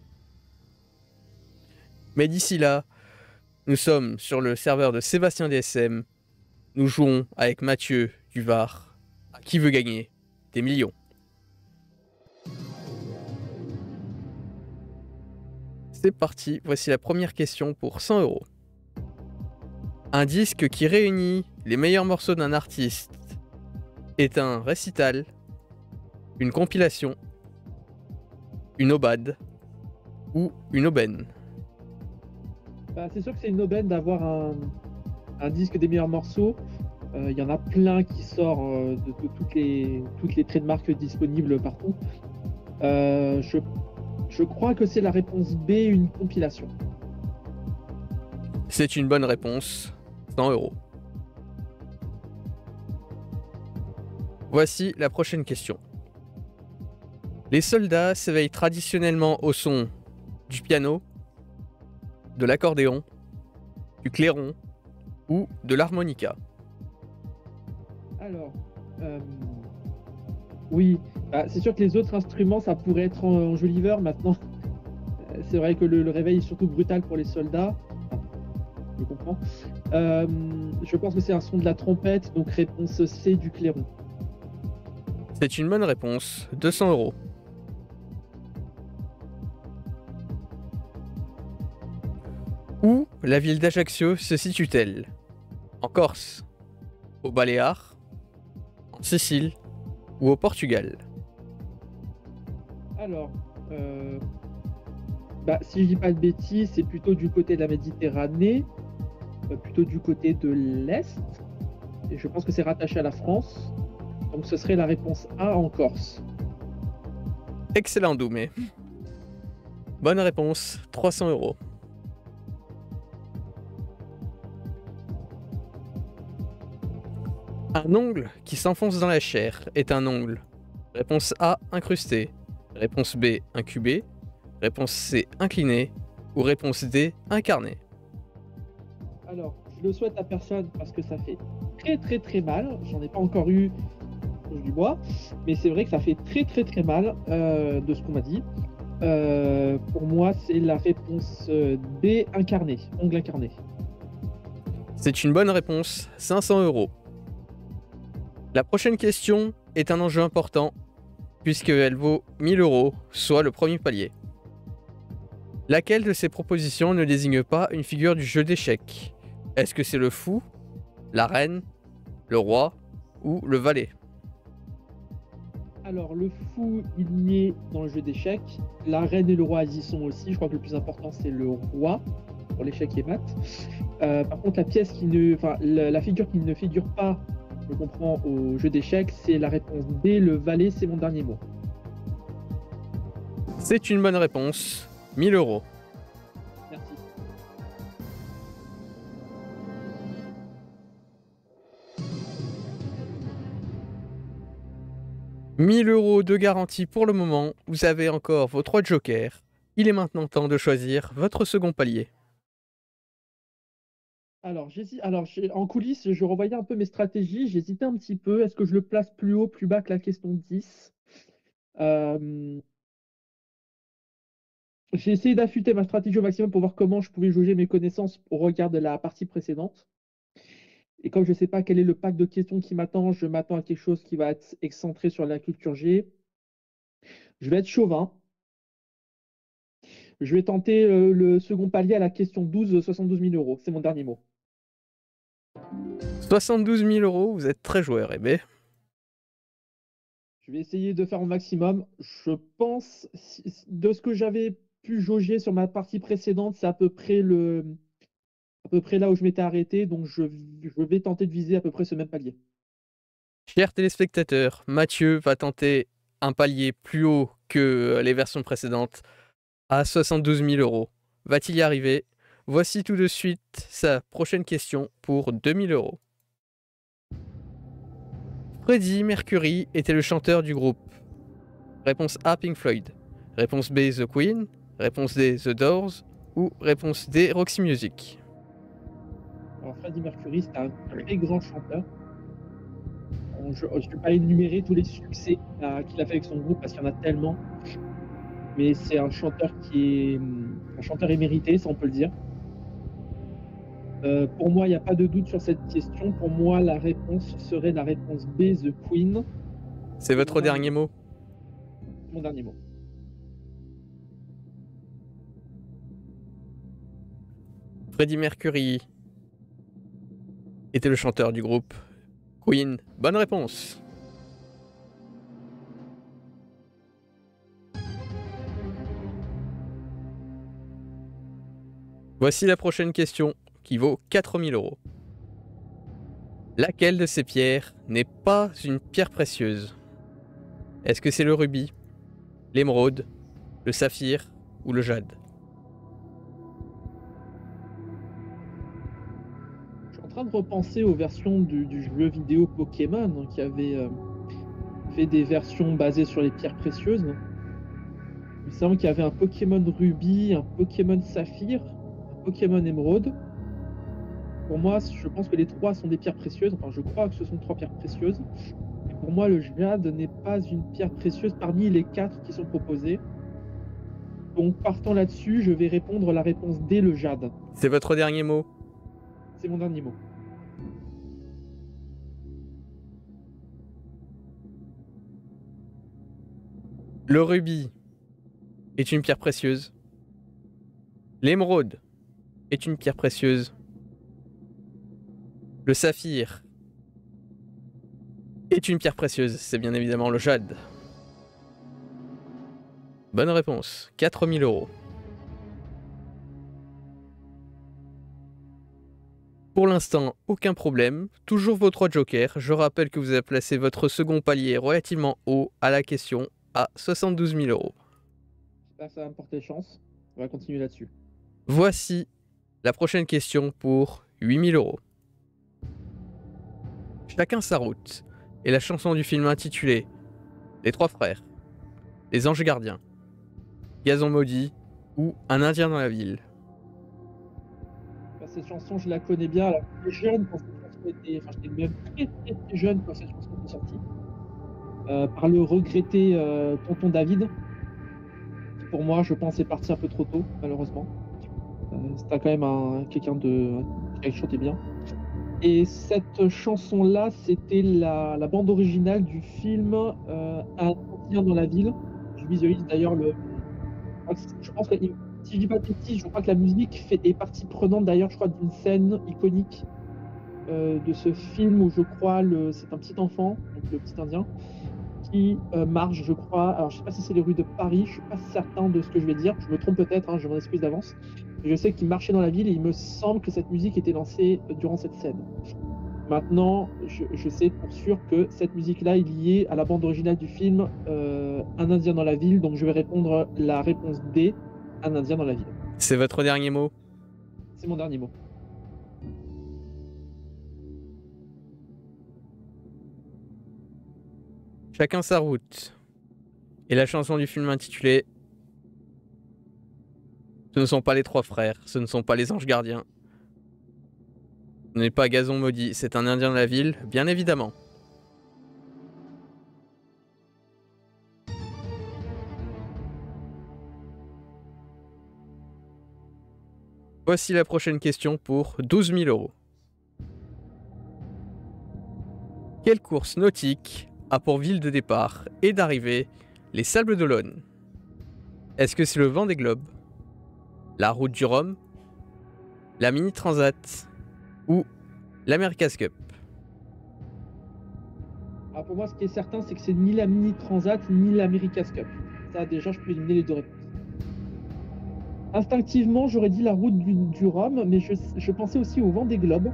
Mais d'ici là, nous sommes sur le serveur de Sébastien DSM. Nous jouons avec Mathieu du Var. À qui veut gagner des millions? C'est parti, voici la première question pour 100 €. Un disque qui réunit les meilleurs morceaux d'un artiste est un récital, une compilation, une aubade ou une aubaine. Bah, c'est sûr que c'est une aubaine d'avoir un disque des meilleurs morceaux. Il y en a plein qui sort de toutes les trademarks disponibles partout. Je crois que c'est la réponse B, une compilation. C'est une bonne réponse, 100 €. Voici la prochaine question. Les soldats s'éveillent traditionnellement au son du piano, de l'accordéon, du clairon ou de l'harmonica. Alors, oui, bah, c'est sûr que les autres instruments, ça pourrait être enjoliveur maintenant. C'est vrai que le réveil est surtout brutal pour les soldats. Enfin, je comprends. Je pense que c'est un son de la trompette, donc réponse C, du clairon. C'est une bonne réponse, 200 €. Où la ville d'Ajaccio se situe-t-elle? En Corse, aux Baléares, en Sicile ou au Portugal? Alors, bah, si je dis pas de bêtises, c'est plutôt du côté de la Méditerranée, plutôt du côté de l'Est. Et je pense que c'est rattaché à la France. Donc ce serait la réponse A, en Corse. Excellent Doumé. Bonne réponse, 300 €. Un ongle qui s'enfonce dans la chair est un ongle. Réponse A, incrusté. Réponse B, incubé. Réponse C, incliné. Ou réponse D, incarné. Alors, je le souhaite à personne parce que ça fait très très très mal. J'en ai pas encore eu, touche du bois, mais c'est vrai que ça fait très très très mal de ce qu'on m'a dit. Pour moi, c'est la réponse D, incarné, ongle incarné. C'est une bonne réponse, 500 €. La prochaine question est un enjeu important, puisqu'elle vaut 1000 €, soit le premier palier. Laquelle de ces propositions ne désigne pas une figure du jeu d'échecs? Est-ce que c'est le fou, la reine, le roi ou le valet? Alors, le fou, il y est dans le jeu d'échecs. La reine et le roi, ils y sont aussi. Je crois que le plus important, c'est le roi pour l'échec et maths. Par contre, la figure qui ne figure pas, je comprends, au jeu d'échecs, c'est la réponse D, le valet, c'est mon dernier mot. C'est une bonne réponse, 1000 €. Merci. « 1000 € de garantie pour le moment, vous avez encore vos 3 jokers. Il est maintenant temps de choisir votre second palier. Alors, en coulisses, je revoyais un peu mes stratégies. J'hésitais un petit peu. Est-ce que je le place plus haut, plus bas que la question 10? J'ai essayé d'affûter ma stratégie au maximum pour voir comment je pouvais jauger mes connaissances au regard de la partie précédente. Et comme je ne sais pas quel est le pack de questions qui m'attend, je m'attends à quelque chose qui va être excentré sur la culture G. Je vais être chauvin. Je vais tenter le second palier à la question 12, 72 000 €. C'est mon dernier mot. 72 000 €, vous êtes très joueur, eh ben. Je vais essayer de faire mon maximum. Je pense, de ce que j'avais pu jauger sur ma partie précédente, c'est à peu près là où je m'étais arrêté. Donc je vais tenter de viser à peu près ce même palier. Chers téléspectateurs, Mathieu va tenter un palier plus haut que les versions précédentes, à 72 000 €. Va-t-il y arriver? Voici tout de suite sa prochaine question pour 2000 €. Freddie Mercury était le chanteur du groupe. Réponse A, Pink Floyd. Réponse B, The Queen. Réponse D, The Doors. Ou réponse D, Roxy Music. Alors Freddie Mercury, c'est un très grand chanteur. Je ne vais pas énumérer tous les succès qu'il a fait avec son groupe parce qu'il y en a tellement. Mais c'est un chanteur qui est un chanteur émérité, ça on peut le dire. Pour moi, il n'y a pas de doute sur cette question. Pour moi, la réponse serait la réponse B, The Queen. C'est votre dernier mot? Mon dernier mot. Freddie Mercury était le chanteur du groupe Queen. Bonne réponse. Voici la prochaine question qui vaut 4000 €. Laquelle de ces pierres n'est pas une pierre précieuse? Est-ce que c'est le rubis, l'émeraude, le saphir ou le jade? Je suis en train de repenser aux versions du jeu vidéo Pokémon qui avait fait des versions basées sur les pierres précieuses. Il me semble qu'il y avait un Pokémon Rubis, un Pokémon Saphir, un Pokémon Émeraude. Pour moi, je pense que les trois sont des pierres précieuses. Enfin, je crois que ce sont trois pierres précieuses. Et pour moi, le jade n'est pas une pierre précieuse parmi les 4 qui sont proposées. Donc, partant là-dessus, je vais répondre la réponse D, le jade. C'est votre dernier mot? C'est mon dernier mot. Le rubis est une pierre précieuse. L'émeraude est une pierre précieuse. Le saphir est une pierre précieuse. C'est bien évidemment le jade. Bonne réponse. 4000 €. Pour l'instant, aucun problème. Toujours vos 3 jokers. Je rappelle que vous avez placé votre second palier relativement haut à la question à 72 000 €. J'espère que ça va me porter chance. On va continuer là-dessus. Voici la prochaine question pour 8000 €. Chacun sa route est la chanson du film intitulée Les Trois Frères, Les Anges Gardiens, Gazon Maudit ou Un Indien dans la ville. Cette chanson, je la connais bien. Alors, j'étais jeune quand cette chanson était... Enfin, j'étais même très jeune quand cette chanson était sortie. Par le regretté tonton David. Qui, pour moi, je pense, est parti un peu trop tôt, malheureusement. C'était quand même quelqu'un qui chantait bien. Et cette chanson-là, c'était la bande originale du film Un Indien dans la ville. Je visualise d'ailleurs je pense que, si je dis pas de bêtises, je crois que la musique est partie prenante d'ailleurs, je crois, d'une scène iconique de ce film où je crois c'est un petit enfant, donc le petit Indien, qui marche, je crois. Alors, je sais pas si c'est les rues de Paris, je suis pas certain de ce que je vais dire, je me trompe peut-être, je m'en excuse d'avance. Je sais qu'il marchait dans la ville et il me semble que cette musique était lancée durant cette scène. Maintenant, je sais pour sûr que cette musique-là est liée à la bande originale du film Un Indien dans la ville, donc je vais répondre la réponse D, Un Indien dans la ville. C'est votre dernier mot? C'est mon dernier mot. Chacun sa route. Et la chanson du film intitulée Ce ne sont pas les Trois Frères, ce ne sont pas les Anges Gardiens. Ce n'est pas Gazon Maudit, c'est un Indien de la ville, bien évidemment. Voici la prochaine question pour 12 000 €. Quelle course nautique a pour ville de départ et d'arrivée les Sables d'Olonne? Est-ce que c'est le Vendée Globe, la Route du Rhum, la Mini Transat ou l'America's Cup? Alors pour moi, ce qui est certain, c'est que c'est ni la Mini Transat ni l'America's Cup. Ça, déjà, je peux éliminer les deux réponses. Instinctivement, j'aurais dit la Route du Rhum, mais je pensais aussi au Vendée Globe.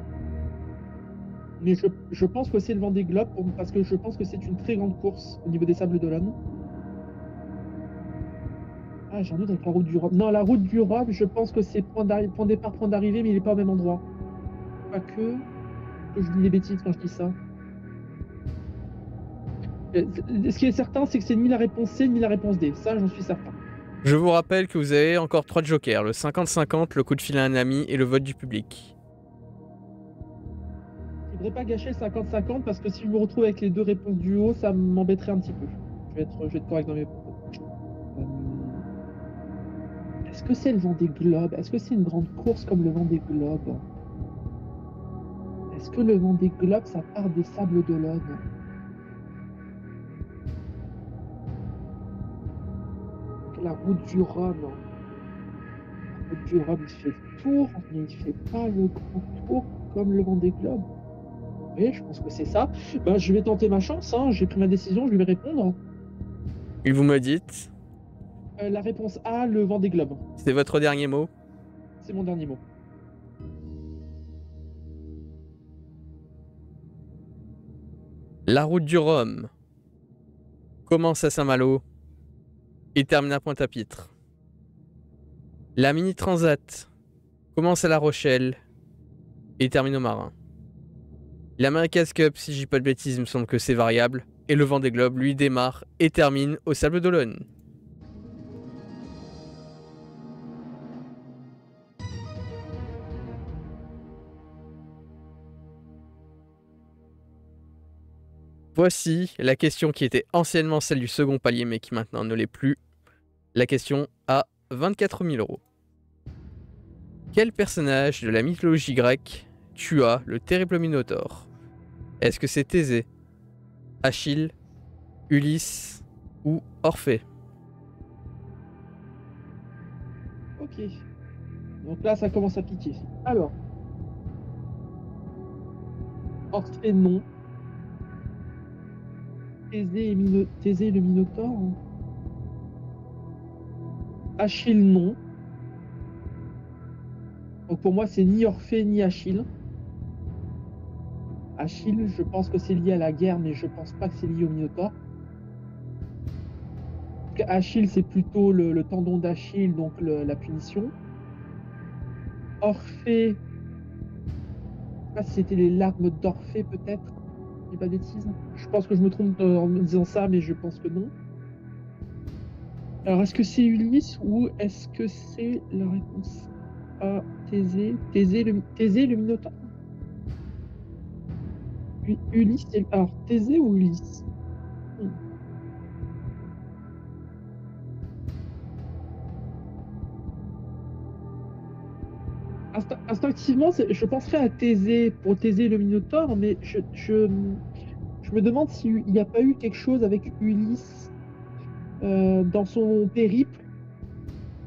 Mais je pense que c'est le Vendée Globe parce que je pense que c'est une très grande course au niveau des Sables d'Olonne. Ah, j'ai un doute avec la Route du Rhum. Non, la Route du Rhum, je pense que c'est point départ, point d'arrivée, mais il n'est pas au même endroit. Pas que je dis des bêtises quand je dis ça. Ce qui est certain, c'est que c'est ni la réponse C ni la réponse D. Ça, j'en suis certain. Je vous rappelle que vous avez encore 3 jokers, le 50-50, le coup de fil à un ami et le vote du public. Je voudrais pas gâcher le 50-50 parce que si je me retrouve avec les deux réponses du haut, ça m'embêterait un petit peu. Je vais être correct dans mes propos. Est-ce que c'est le Vendée Globe? Est-ce que c'est une grande course comme le Vendée Globe? Est-ce que le Vendée Globe, ça part des Sables d'Olonne? La route du Rhum. La route du Rhum, il fait le tour, mais il fait pas le grand tour comme le Vendée Globe. Oui, je pense que c'est ça. Ben, je vais tenter ma chance, hein. J'ai pris ma décision, je vais répondre. Et vous me dites, La réponse A, le Vendée Globe. c'est votre dernier mot? C'est mon dernier mot. La route du Rhum commence à Saint-Malo et termine à Pointe-à-Pitre. La Mini Transat commence à La Rochelle et termine au Marin. L'America's Cup, si je dis pas de bêtises, il me semble que c'est variable. Et le Vendée Globe, lui, démarre et termine au Sables d'Olonne. Voici la question qui était anciennement celle du second palier, mais qui maintenant ne l'est plus. La question à 24 000 euros. Quel personnage de la mythologie grecque tua le terrible Minotaure? Est-ce que c'est Thésée, Achille, Ulysse ou Orphée? Ok. Donc là, ça commence à piquer. Alors. Orphée, non. Thésée le Minotaure. Achille, non. Donc pour moi, c'est ni Orphée ni Achille. Achille, je pense que c'est lié à la guerre, mais je pense pas que c'est lié au Minotaure. Achille, c'est plutôt le tendon d'Achille, donc la punition. Orphée, je sais pas si c'était les larmes d'Orphée, peut-être. Je dis pas de bêtises. Je pense que je me trompe en me disant ça, mais je pense que non. Alors, est-ce que c'est Ulysse ou est-ce que c'est la réponse A, Thésée? Thésée le Minotaure? Ulysse, alors Thésée ou Ulysse? Instinctivement, je penserais à Thésée pour Thésée le Minotaure, mais je me demande s'il n'y a pas eu quelque chose avec Ulysse dans son périple.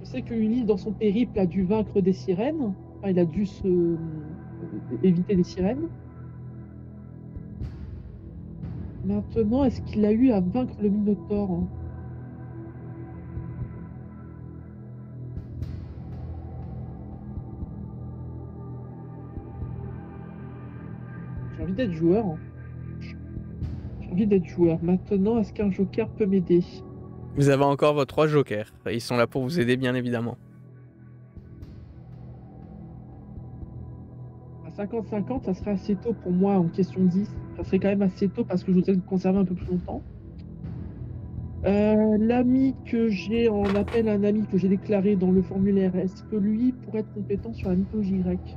Je sais que Ulysse, dans son périple, a dû vaincre des sirènes. Enfin, il a dû éviter les sirènes. Maintenant, est-ce qu'il a eu à vaincre le Minotaure, hein? J'ai envie d'être joueur, hein. J'ai envie d'être joueur. Maintenant, est-ce qu'un joker peut m'aider? Vous avez encore vos 3 jokers. Et ils sont là pour vous aider, bien évidemment. À 50-50, ça serait assez tôt pour moi en question 10. Ça serait quand même assez tôt parce que je voudrais le conserver un peu plus longtemps. L'ami que j'ai en appel, un ami que j'ai déclaré dans le formulaire, est-ce que lui pourrait être compétent sur la mythologie grecque?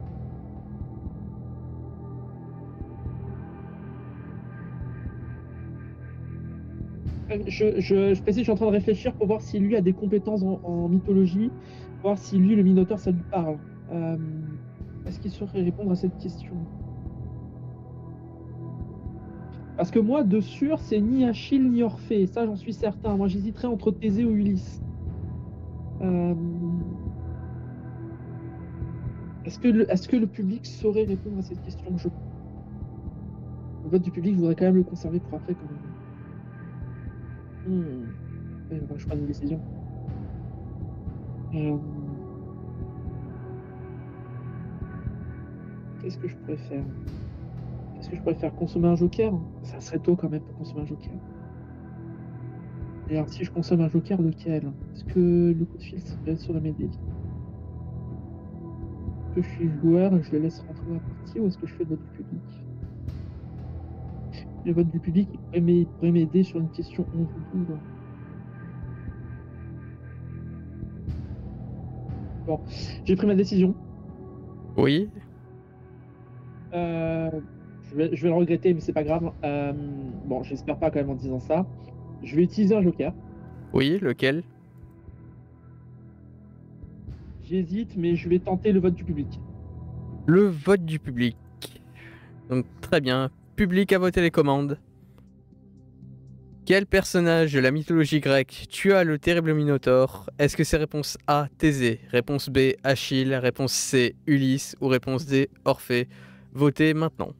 Je précise, je suis en train de réfléchir pour voir si lui a des compétences en mythologie, voir si lui, le Minotaure, ça lui parle. Est-ce qu'il saurait répondre à cette question? Parce que moi, de sûr, c'est ni Achille ni Orphée. Ça, j'en suis certain. Moi, j'hésiterais entre Thésée ou Ulysse. Est-ce que le public saurait répondre à cette question? Le vote du public, je voudrais quand même le conserver pour après, quand même. Je prends une décision. Qu'est-ce que je préfère? Qu'est-ce que je préfère? Consommer un joker? Ça serait tôt quand même pour consommer un joker. Et alors, si je consomme un joker, lequel? Est-ce que le coup de fil saurait m'aider? Est-ce que je suis joueur et je le laisse rentrer dans la partie ou est-ce que je fais le vote du public? Le vote du public pourrait m'aider sur une question 11 ou 12. Bon, j'ai pris ma décision. Oui, Euh, je vais le regretter, mais c'est pas grave. Bon, j'espère pas quand même en disant ça. Je vais utiliser un joker. oui, lequel? J'hésite, mais je vais tenter le vote du public. Le vote du public. Donc très bien. Public à voter les commandes. Quel personnage de la mythologie grecque tua le terrible Minotaure? Est-ce que c'est réponse A, Thésée, réponse B, Achille, réponse C, Ulysse ou réponse D, Orphée? Votez maintenant.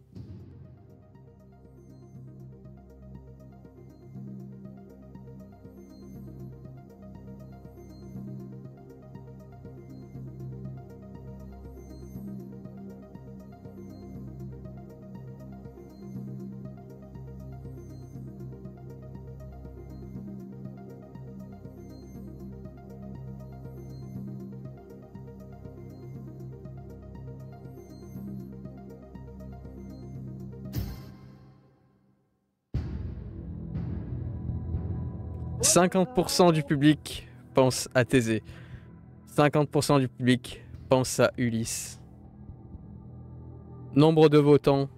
« 50% du public pense à Thésée. 50% du public pense à Ulysse. Nombre de votants,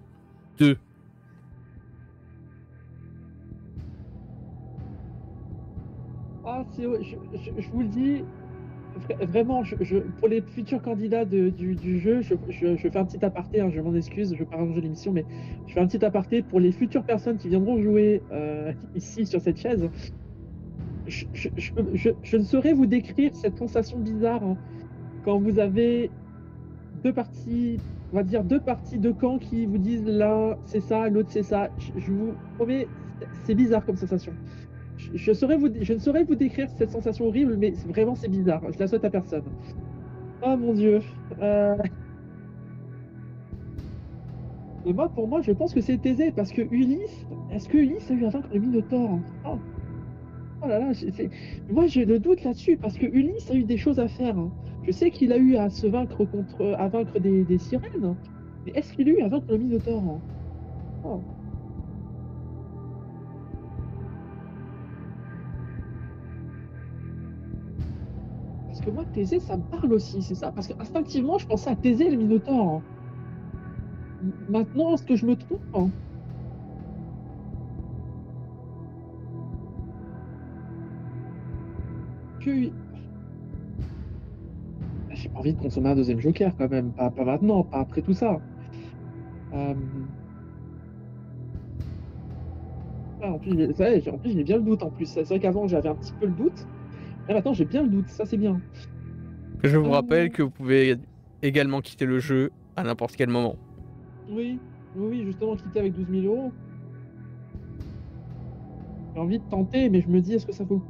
2. Ah, je vous le dis, vraiment, pour les futurs candidats du jeu, je fais un petit aparté, hein, je m'en excuse, je ne vais pas rallonger l'émission, mais je fais un petit aparté pour les futures personnes qui viendront jouer ici sur cette chaise. Je ne saurais vous décrire cette sensation bizarre hein, quand vous avez deux parties, on va dire deux parties de camp qui vous disent l'un c'est ça, l'autre c'est ça. Je vous promets, c'est bizarre comme sensation. Je ne saurais vous décrire cette sensation horrible, mais vraiment c'est bizarre. Je la souhaite à personne. Oh mon Dieu. Et moi, pour moi, je pense que c'est Thésée, parce que Ulysse, est-ce que Ulysse a eu à vaincre le Minotaure? Oh là là, moi j'ai le doute là-dessus, parce que Ulysse a eu des choses à faire. Hein. Je sais qu'il a eu à se vaincre à vaincre des sirènes, hein. Mais est-ce qu'il a eu à vaincre le Minotaure? Hein? Oh. Parce que moi, Thésée, ça me parle aussi, c'est ça. Parce qu'instinctivement, je pensais à Thésée et le Minotaure. Hein. Maintenant, est-ce que je me trompe? Hein? Que... J'ai pas envie de consommer un deuxième joker quand même, pas maintenant, pas après tout ça. Ah, en plus, j'ai bien le doute en plus. C'est vrai qu'avant j'avais un petit peu le doute. Là maintenant j'ai bien le doute, ça c'est bien. Je vous rappelle que vous pouvez également quitter le jeu à n'importe quel moment. Oui, justement quitter avec 12 000 euros. J'ai envie de tenter, mais je me dis est-ce que ça vaut le coup?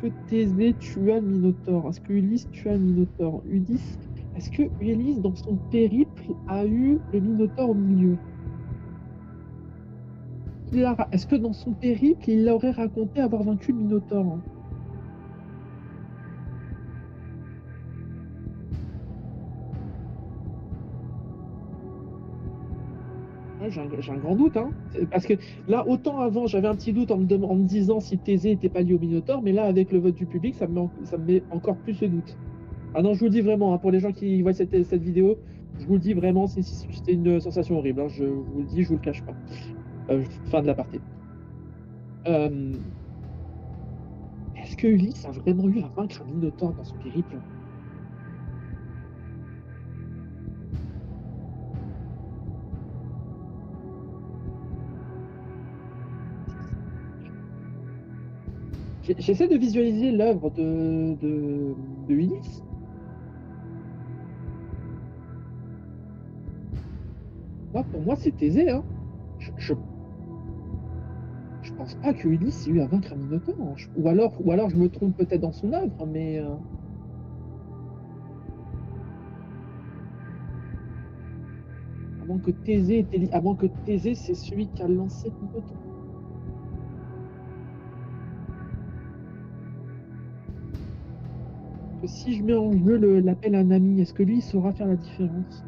Que Thésée tua le Minotaure? Est-ce que Ulysse tua le Minotaure? Ulysse, est-ce que Ulysse dans son périple a eu le Minotaure au milieu? Est-ce que dans son périple il aurait raconté avoir vaincu le Minotaure? Hein? Ouais, j'ai un grand doute, hein. Parce que là, autant avant, j'avais un petit doute en me disant si Thésée n'était pas lié au Minotaure, mais là, avec le vote du public, ça me met encore plus le doute. Ah non, je vous le dis vraiment, hein, pour les gens qui voient cette vidéo, je vous le dis vraiment, c'était une sensation horrible. Hein, je vous le dis, je vous le cache pas. Fin de l'aparté. Est-ce que Ulysse a vraiment eu à vaincre un Minotaure dans son périple? J'essaie de visualiser l'œuvre de Ulysse. Pour moi, c'est Thésée. Hein. Je pense pas que Ulysse ait eu à vaincre un Minotaure. Hein. Ou alors je me trompe peut-être dans son œuvre, mais... Avant que Thésée, c'est celui qui a lancé le Minotaure. Que si je mets en jeu l'appel à un ami, est-ce que lui, il saura faire la différence?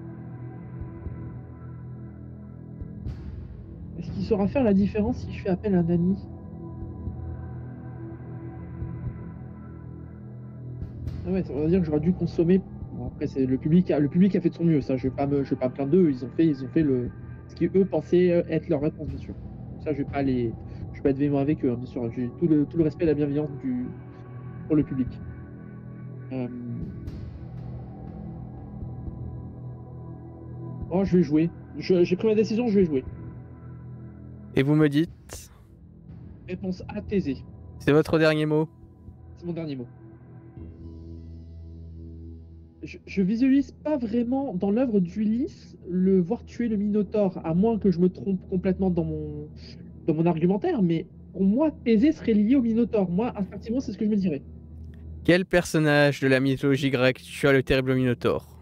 Est-ce qu'il saura faire la différence si je fais appel à un ami? Ah ouais, ça veut dire que j'aurais dû consommer. Bon, après, c'est le public a fait de son mieux, ça, je vais pas me plaindre d'eux, ils ont fait ce qu'eux pensaient être leur réponse, bien sûr. Ça, je vais pas être véhément avec eux, hein, bien sûr. J'ai tout le respect et la bienveillance pour le public. Euh, Oh, je vais jouer. J'ai pris ma décision, je vais jouer. Et vous me dites, Réponse A, Thésée. c'est votre dernier mot? C'est mon dernier mot. Je visualise pas vraiment dans l'œuvre d'Ulysse le voir tuer le Minotaure, à moins que je me trompe complètement dans mon argumentaire, mais pour moi, Thésée serait lié au Minotaure. Moi, instinctivement, c'est ce que je me dirais. Quel personnage de la mythologie grecque tua le terrible Minotaure?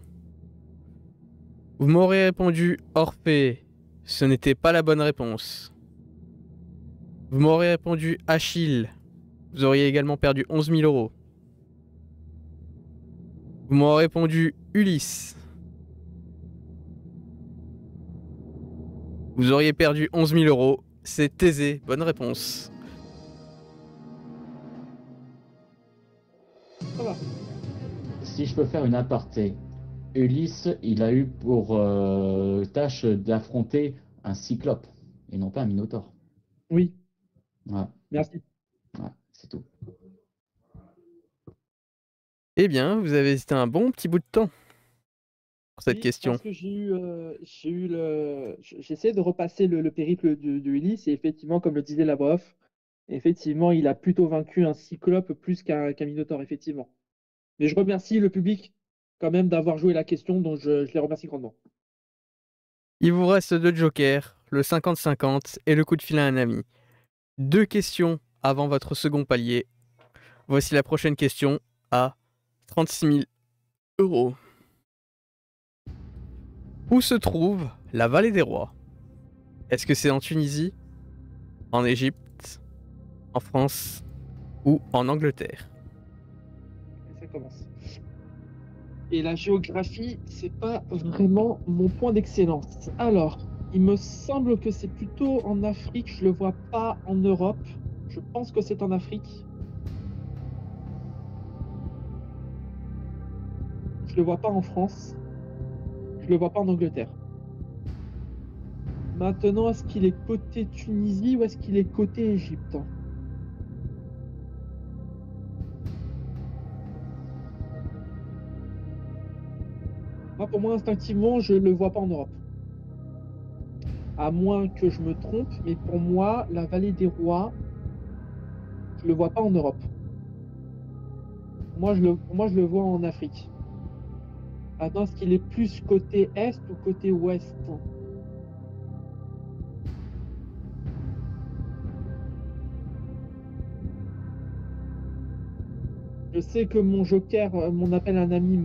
Vous m'aurez répondu Orphée. Ce n'était pas la bonne réponse. Vous m'aurez répondu Achille. Vous auriez également perdu 11 000 euros. Vous m'aurez répondu Ulysse. Vous auriez perdu 11 000 euros. C'est Thésée. Bonne réponse. Ça va. Si je peux faire une aparté, Ulysse, il a eu pour tâche d'affronter un cyclope et non pas un minotaure. Oui, Ouais, merci. ouais, c'est tout. Eh bien, vous avez hésité un bon petit bout de temps pour cette Oui, question. parce que j'essaie de repasser le périple de Ulysse, et effectivement, comme le disait la voix off, effectivement, il a plutôt vaincu un cyclope plus qu'un minotaure, effectivement. Mais je remercie le public quand même d'avoir joué la question, donc je les remercie grandement. Il vous reste 2 jokers, le 50-50 et le coup de fil à un ami. 2 questions avant votre second palier. Voici la prochaine question à 36 000 euros. Où se trouve la vallée des rois? Est-ce que c'est en Tunisie, en Égypte, en France ou en Angleterre? Et ça commence. Et la géographie, c'est pas vraiment mon point d'excellence. Alors, il me semble que c'est plutôt en Afrique, je le vois pas en Europe. Je pense que c'est en Afrique. Je le vois pas en France. Je le vois pas en Angleterre. Maintenant, est-ce qu'il est côté Tunisie ou est-ce qu'il est côté Égypte? Moi, pour moi, instinctivement, je le vois pas en Europe. À moins que je me trompe, mais pour moi, la vallée des rois, je le vois pas en Europe. Pour moi, je le vois en Afrique. Maintenant, est-ce qu'il est plus côté est ou côté ouest? Je sais que mon joker, mon appel à un ami,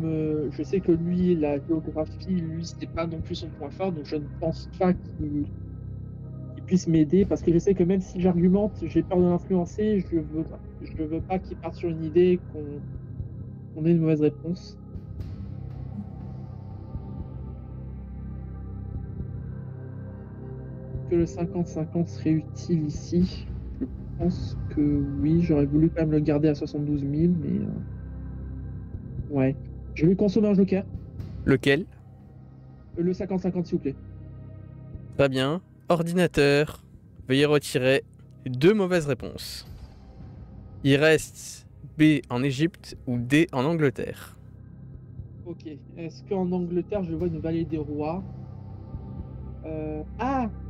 je sais que lui, la géographie, lui, c'était pas non plus son point fort, donc je ne pense pas qu'il puisse m'aider, parce que je sais que même si j'argumente, j'ai peur de l'influencer, je veux pas qu'il parte sur une idée qu'on ait une mauvaise réponse. Que le 50-50 serait utile ici. Je pense que oui, j'aurais voulu quand même le garder à 72 000, mais ouais. Je vais consommer un joker. Lequel? Le 50-50, s'il vous plaît. Très bien. Ordinateur, veuillez retirer 2 mauvaises réponses. Il reste B en Égypte ou D en Angleterre. Ok. Est-ce qu'en Angleterre, je vois une vallée des rois?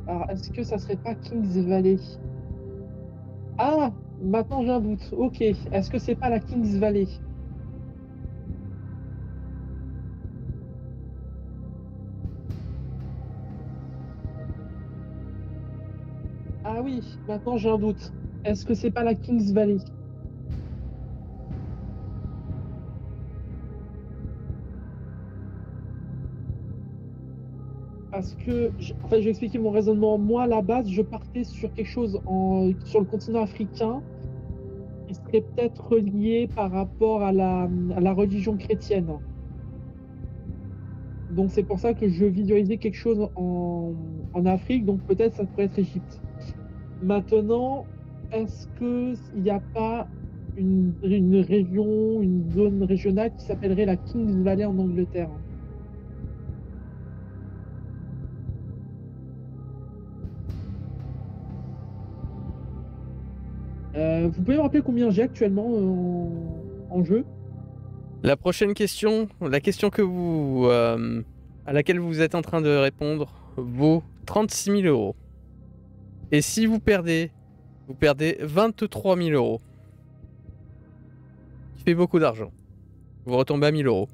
Alors est-ce que ça serait pas Kings Valley? Ah, maintenant j'ai un doute. Ok. Est-ce que c'est pas la Kings Valley? Ah oui, maintenant j'ai un doute. Est-ce que c'est pas la Kings Valley? Parce que, en fait, je vais expliquer mon raisonnement. Moi, à la base, je partais sur quelque chose sur le continent africain qui serait peut-être relié par rapport à la religion chrétienne. Donc, c'est pour ça que je visualisais quelque chose en Afrique, donc peut-être ça pourrait être Égypte. Maintenant, est-ce qu'il n'y a pas une région, une zone régionale qui s'appellerait la Kings Valley en Angleterre. Vous pouvez me rappeler combien j'ai actuellement en jeu? La prochaine question, la question à laquelle vous êtes en train de répondre, vaut 36 000 euros. Et si vous perdez 23 000 euros. Qui fait beaucoup d'argent. Vous retombez à 1 000 euros.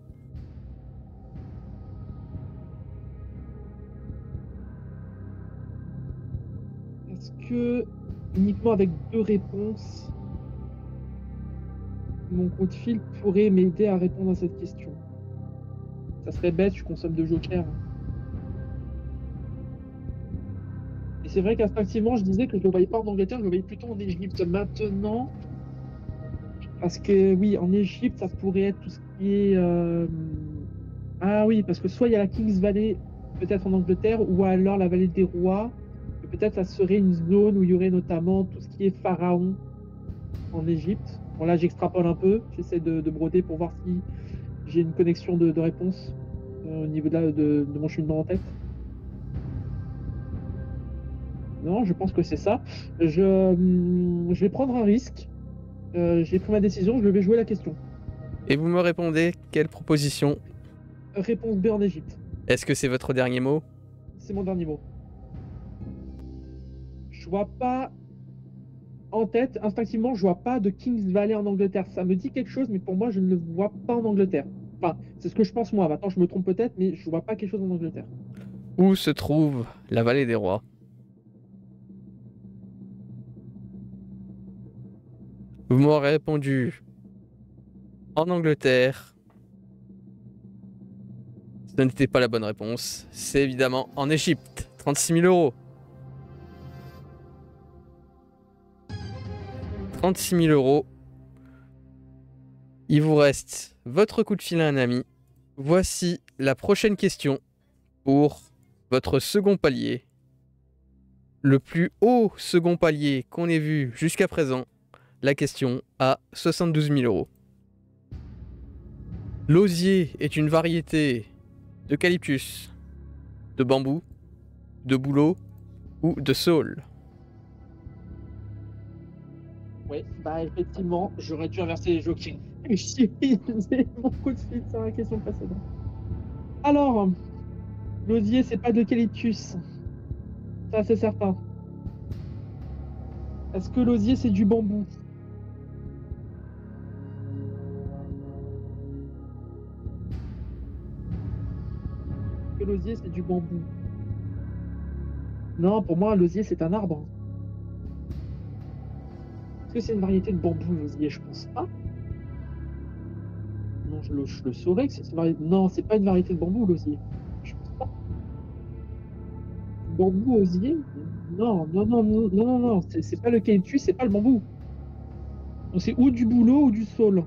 Est-ce que uniquement avec 2 réponses, mon coup de fil pourrait m'aider à répondre à cette question? Ça serait bête, je consomme 2 jokers. Et c'est vrai qu'instinctivement, je disais que je ne le voyais pas en Angleterre, je le voyais plutôt en Égypte. Maintenant, parce que oui, en Égypte, ça pourrait être tout ce qui est... Ah oui, parce que soit il y a la Kings Valley, peut-être en Angleterre, ou alors la vallée des rois. Et peut-être ça serait une zone où il y aurait notamment tout ce qui est pharaon en Égypte. Bon là, j'extrapole un peu, j'essaie de broder pour voir si j'ai une connexion de réponse au niveau de mon cheminement en tête. Non, je pense que c'est ça. Je vais prendre un risque. J'ai pris ma décision, je vais jouer la question. Et vous me répondez quelle proposition? Réponse B en Égypte. Est-ce que c'est votre dernier mot? C'est mon dernier mot. Je vois pas en tête, instinctivement, je vois pas de Kings Valley en Angleterre. Ça me dit quelque chose, mais pour moi, je ne le vois pas en Angleterre. Enfin, c'est ce que je pense moi. Maintenant, je me trompe peut-être, mais je vois pas quelque chose en Angleterre. Où se trouve la vallée des rois? Vous m'aurez répondu en Angleterre. Ce n'était pas la bonne réponse. C'est évidemment en Égypte. 36 000 euros. 36 000 euros. Il vous reste votre coup de fil à un ami. Voici la prochaine question pour votre second palier. Le plus haut second palier qu'on ait vu jusqu'à présent. La question à 72 000 euros. L'osier est une variété d'eucalyptus, de bambou, de bouleau ou de saule. Oui, bah effectivement, j'aurais dû inverser les jokers. J'ai utilisé mon coup de fil sur la question précédente. Alors, l'osier, c'est pas de l'eucalyptus. Ça, c'est certain. Est-ce que l'osier, c'est du bambou? Est-ce que l'osier, c'est du bambou? Non, pour moi, l'osier, c'est un arbre. Est-ce que c'est une variété de bambou, l'osier? Je pense pas. Non, je le saurais que c'est une variété. Non, c'est pas une variété de bambou, l'osier. Je pense pas. Bambou, osier? Non, non, non, non, non, non, non. C'est pas l'eucalyptus, c'est pas le bambou. Donc c'est ou du bouleau ou du saule.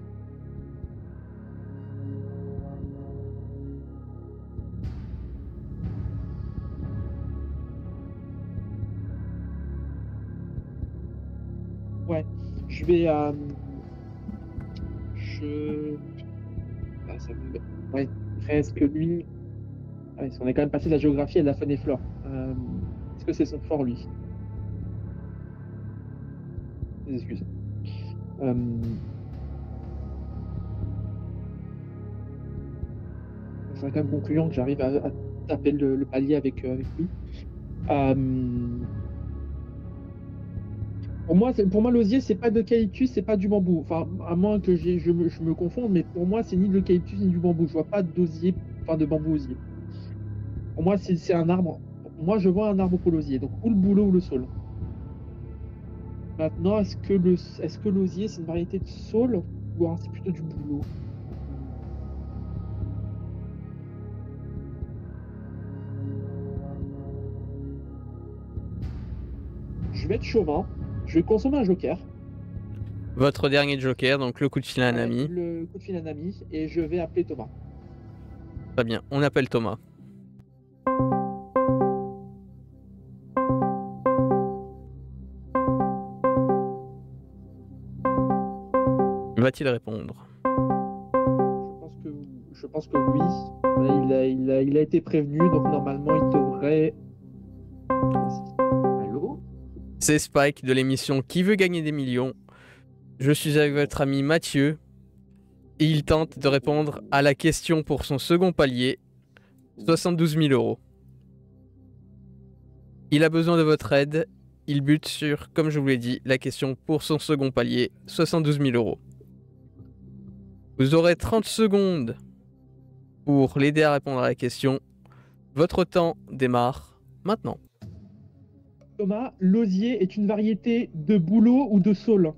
Ouais, je vais. Ah, ouais, presque lui. Ah, on est quand même passé de la géographie et de la faune et flore. Est-ce que c'est son fort, lui? Des excuses. Je serais quand même concluant que j'arrive à taper le palier avec lui. Pour moi, l'osier, c'est pas d'eucalyptus, c'est pas du bambou. Enfin, à moins que je me confonde, mais pour moi, c'est ni de l'eucalyptus ni du bambou. Je vois pas d'osier, enfin de bambou osier. Pour moi, c'est un arbre. Moi, je vois un arbre pour l'osier, donc ou le bouleau ou le saule. Maintenant, est-ce que l'osier, c'est une variété de saule ou alors c'est plutôt du bouleau? Je vais être chauvin. Je vais consommer un joker. Votre dernier joker, donc le coup de fil à un ami. Le coup de fil à un ami, et je vais appeler Thomas. Très bien, on appelle Thomas. Va-t-il répondre? Je pense que oui. Il a été prévenu, donc normalement il devrait. Allô? C'est Spike de l'émission Qui veut gagner des millions. Je suis avec votre ami Mathieu et il tente de répondre à la question pour son second palier, 72 000 euros. Il a besoin de votre aide. Il bute sur, comme je vous l'ai dit, la question pour son second palier, 72 000 euros. Vous aurez 30 secondes pour l'aider à répondre à la question. Votre temps démarre maintenant. Thomas, l'osier est une variété de bouleau ou de saule?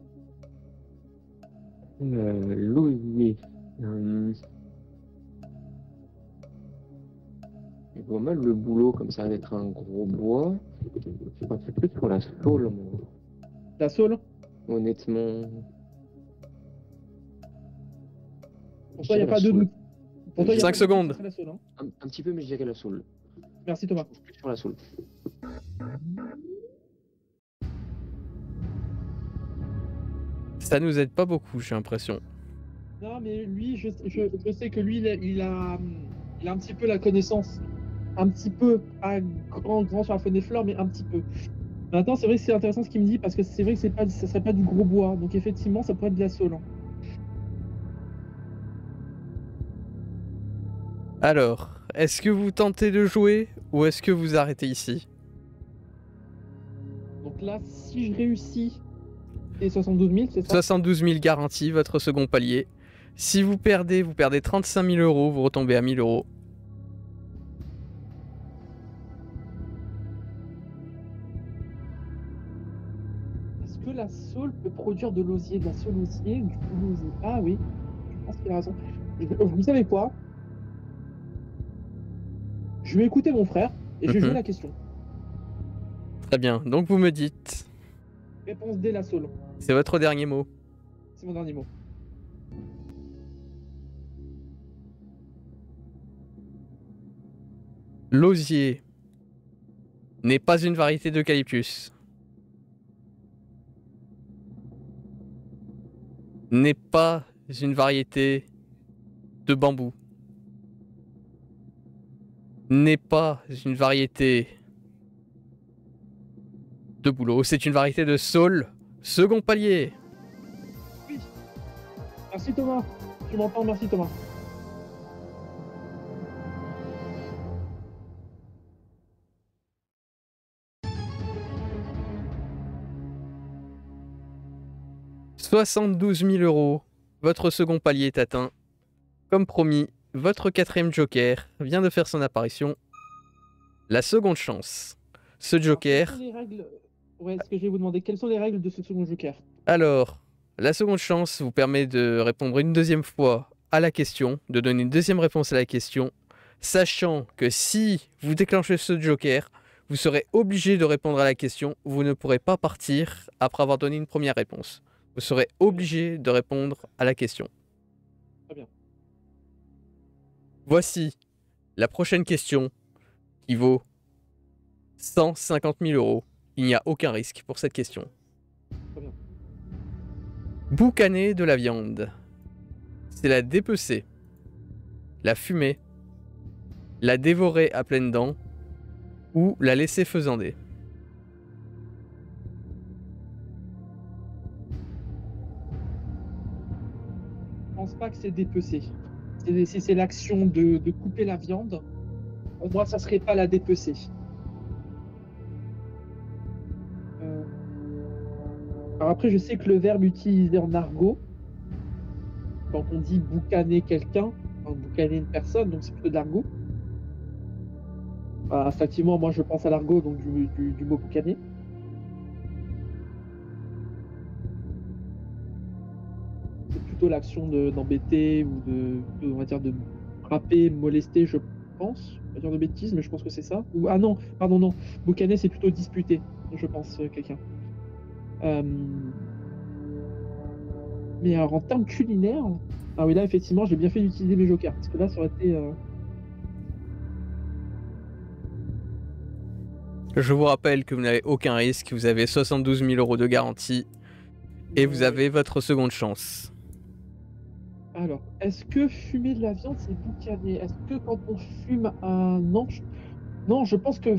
L'osier. Je vois mal le boulot comme ça va être un gros bois. Je pensais plus sur la saule, moi. La saule? Honnêtement. Pour toi, il n'y a pas de doute. Pour toi, y a 5 pas de doute, secondes. ce serait la saule, hein. Un petit peu, mais je dirais la saule. Merci Thomas. Je pense plus sur la saule. Ça nous aide pas beaucoup, j'ai l'impression. Non, mais lui, je sais que lui, il a un petit peu la connaissance. Un petit peu, pas grand sur la faune et flore, mais un petit peu. Maintenant, c'est vrai que c'est intéressant ce qu'il me dit, parce que c'est vrai que ça serait pas du gros bois. Donc effectivement, ça pourrait être de la saule, hein. Alors, est-ce que vous tentez de jouer ou est-ce que vous arrêtez ici? Donc là, si je réussis, c'est 72 000, c'est ça? 72 000 garantis, votre second palier. Si vous perdez 35 000 euros, vous retombez à 1 000 euros. Est-ce que la saule peut produire de l'osier? De la saule osier, du boulot osier? Ah oui, je pense qu'il a raison. Vous savez quoi? Je vais écouter mon frère et je vais jouer la question. Très bien, donc vous me dites, Réponse D, la saule. c'est votre dernier mot. C'est mon dernier mot. L'osier n'est pas une variété d'eucalyptus. N'est pas une variété de bambou. N'est pas une variété de bouleau. C'est une variété de saule. Second palier. Oui. Merci Thomas. Tu m'entends? Merci Thomas. « 72 000 euros. Votre second palier est atteint. Comme promis, votre quatrième joker vient de faire son apparition. La seconde chance. Ce joker... Quelles sont les règles... Ouais, ce que je vais vous demander, quelles sont les règles de ce second joker? Alors, la seconde chance vous permet de répondre une deuxième fois à la question, de donner une deuxième réponse à la question, sachant que si vous déclenchez ce joker, vous serez obligé de répondre à la question. Vous ne pourrez pas partir après avoir donné une première réponse. Vous serez obligé de répondre à la question. Très bien. Voici la prochaine question qui vaut 150 000 euros. Il n'y a aucun risque pour cette question. Très bien. Boucaner de la viande. C'est la dépecer, la fumer, la dévorer à pleines dents ou la laisser faisander. Je pense pas que c'est dépecer. Si c'est l'action de couper la viande, pour moi, ça serait pas la dépecer. Alors après, je sais que le verbe utilisé en argot, quand on dit boucaner quelqu'un, enfin, boucaner une personne, donc c'est plutôt de l'argot. Effectivement, moi je pense à l'argot, donc du mot boucaner. C'est plutôt l'action d'embêter ou on va dire de frapper, molester, je pense. On va dire de bêtises, mais je pense que c'est ça. Ou, ah non, pardon, non. Boucaner, c'est plutôt disputer, je pense, quelqu'un. Mais alors en termes culinaires, ah oui là effectivement j'ai bien fait d'utiliser mes jokers parce que là ça aurait été. Je vous rappelle que vous n'avez aucun risque, vous avez 72 000 euros de garantie et vous avez votre seconde chance. Alors, est-ce que fumer de la viande, c'est boucaner? Est-ce que quand on fume un... Non, non, je pense que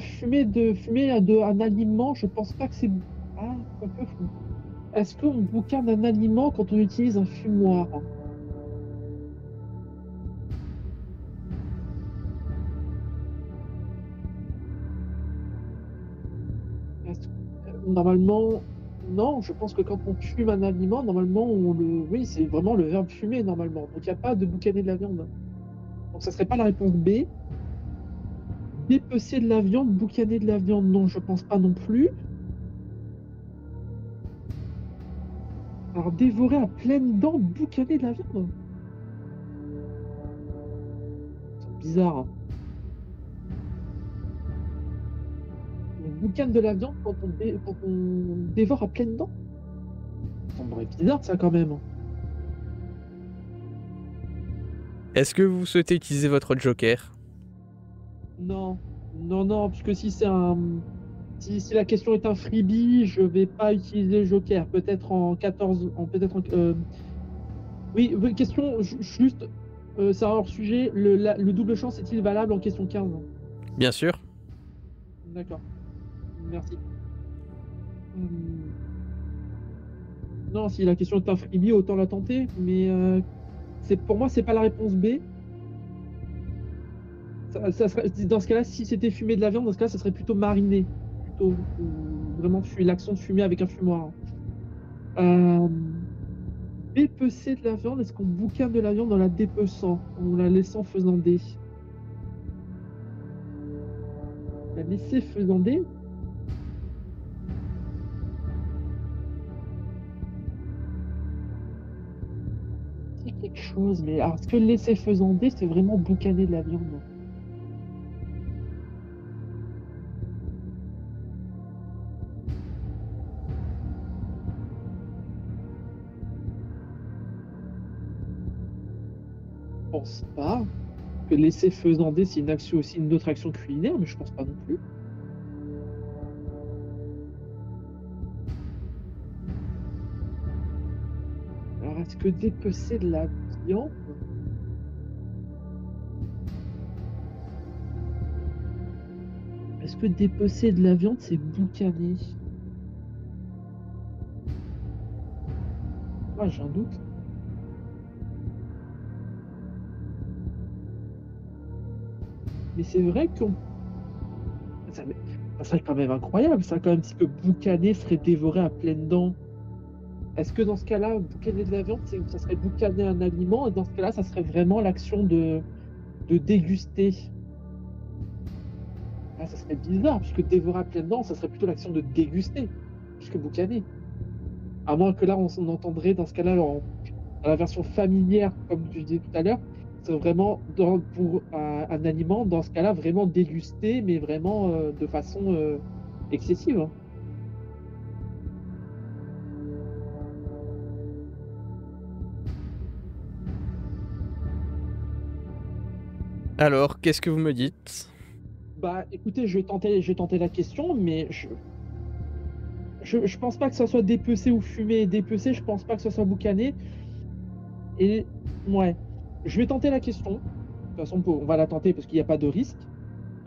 un aliment, je pense pas que c'est... Ah, quoique... Est-ce qu'on boucane un aliment quand on utilise un fumoir? Est-ce- Normalement, non, je pense que quand on fume un aliment, normalement, oui, c'est vraiment le verbe fumer, normalement. Donc, il n'y a pas de boucaner de la viande. Donc, ça serait pas la réponse B. Dépecer de la viande, boucaner de la viande, non, je pense pas non plus. Alors, dévorer à pleines dents, boucaner de la viande? C'est bizarre, hein. On boucane de la viande quand on dévore à pleines dents? Ça semblerait bizarre, ça, quand même. Est-ce que vous souhaitez utiliser votre joker? Non, non, non, parce que si la question est un freebie, je vais pas utiliser le joker. Peut-être en 14, oui, oui, question juste, c'est un hors sujet. Le double chance est-il valable en question 15? Bien sûr. D'accord, merci. Hum, Non, si la question est un freebie, autant la tenter, mais pour moi, c'est pas la réponse B. Dans ce cas-là, si c'était fumer de la viande, dans ce cas-là, ça serait plutôt mariner, plutôt, ou vraiment l'action de fumer avec un fumoir. Euh, Dépecer de la viande, est-ce qu'on boucane de la viande en la dépeçant, en la laissant faisander? La laisser faisander? C'est quelque chose, mais alors, est-ce que laisser faisander, c'est vraiment boucaner de la viande? Je pense pas. Que laisser faisander, c'est une autre action culinaire, mais je pense pas non plus. Alors, est-ce que dépecer de la viande? Est-ce que dépecer de la viande, c'est boucaner? Ah, j'ai un doute. Mais c'est vrai qu'on... Ça, ça serait quand même incroyable, ça, quand même, si que boucaner serait dévoré à pleines dents. Est-ce que dans ce cas-là, boucaner de la viande, ça serait boucaner un aliment, et dans ce cas-là, ça serait vraiment l'action de déguster? Ah, ça serait bizarre, puisque dévorer à pleines dents, ça serait plutôt l'action de déguster, plus que boucaner. À moins que là, on entendrait, dans ce cas-là, dans la version familière, comme je disais tout à l'heure, c'est vraiment pour un aliment, dans ce cas-là, vraiment dégusté, mais vraiment de façon excessive, hein. Alors, qu'est-ce que vous me dites? Bah, écoutez, je vais tenter la question, mais je pense pas que ça soit dépecé ou fumé. Dépecé, je pense pas que ça soit boucané. Et ouais, je vais tenter la question. De toute façon, on va la tenter parce qu'il n'y a pas de risque.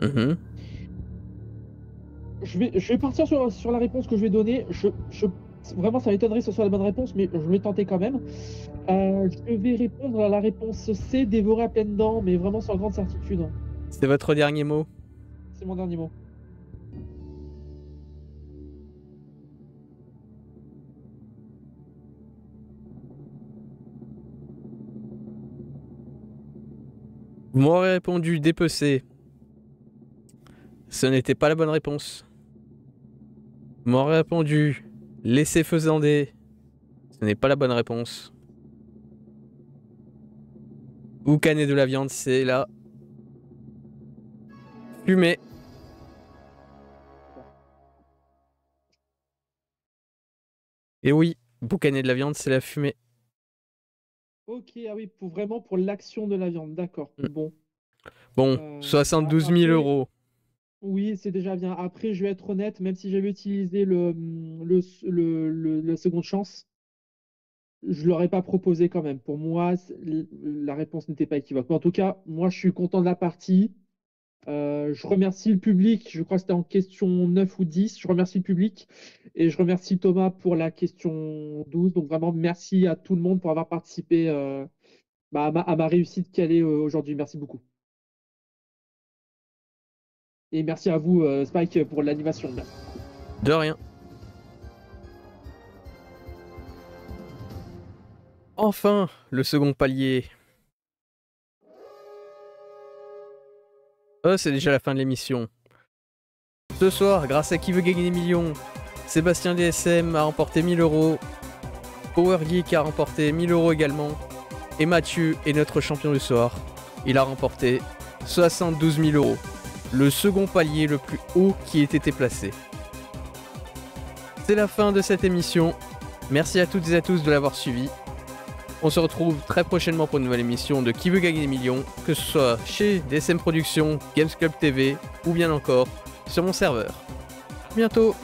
Mhm. Je vais partir sur la réponse que je vais donner. Vraiment, ça m'étonnerait que ce soit la bonne réponse, mais je vais tenter quand même. Je vais répondre à la réponse C, dévorer à pleines dents, mais vraiment sans grande certitude, hein. C'est votre dernier mot? C'est mon dernier mot. Vous m'aurez répondu dépecer. Ce n'était pas la bonne réponse. Vous m'aurez répondu laisser faisander. Ce n'est pas la bonne réponse. Boucaner de la viande, c'est la fumée. Et oui, boucaner de la viande, c'est la fumée. Ok, ah oui, vraiment pour l'action de la viande, d'accord. Mm. Bon. Bon, 72 000 Après, euros. oui, c'est déjà bien. Après, je vais être honnête, même si j'avais utilisé la seconde chance, je l'aurais pas proposé quand même. Pour moi, la réponse n'était pas équivoque. Mais en tout cas, moi, je suis content de la partie. Je remercie le public. Je crois que c'était en question 9 ou 10. Je remercie le public et je remercie Thomas pour la question 12. Donc vraiment, merci à tout le monde pour avoir participé à ma réussite qu'elle est aujourd'hui. Merci beaucoup. Et merci à vous, Spike, pour l'animation. Merci. De rien. Enfin, le second palier. Oh, c'est déjà la fin de l'émission. Ce soir, grâce à Qui veut gagner des millions, Sébastien DSM a remporté 1000 €, Power Geek a remporté 1000 € également, et Mathieu est notre champion du soir. Il a remporté 72 000 €, le second palier le plus haut qui ait été placé. C'est la fin de cette émission. Merci à toutes et à tous de l'avoir suivi. On se retrouve très prochainement pour une nouvelle émission de Qui veut gagner des millions, que ce soit chez DSM Productions, Games Club TV ou bien encore sur mon serveur. À bientôt.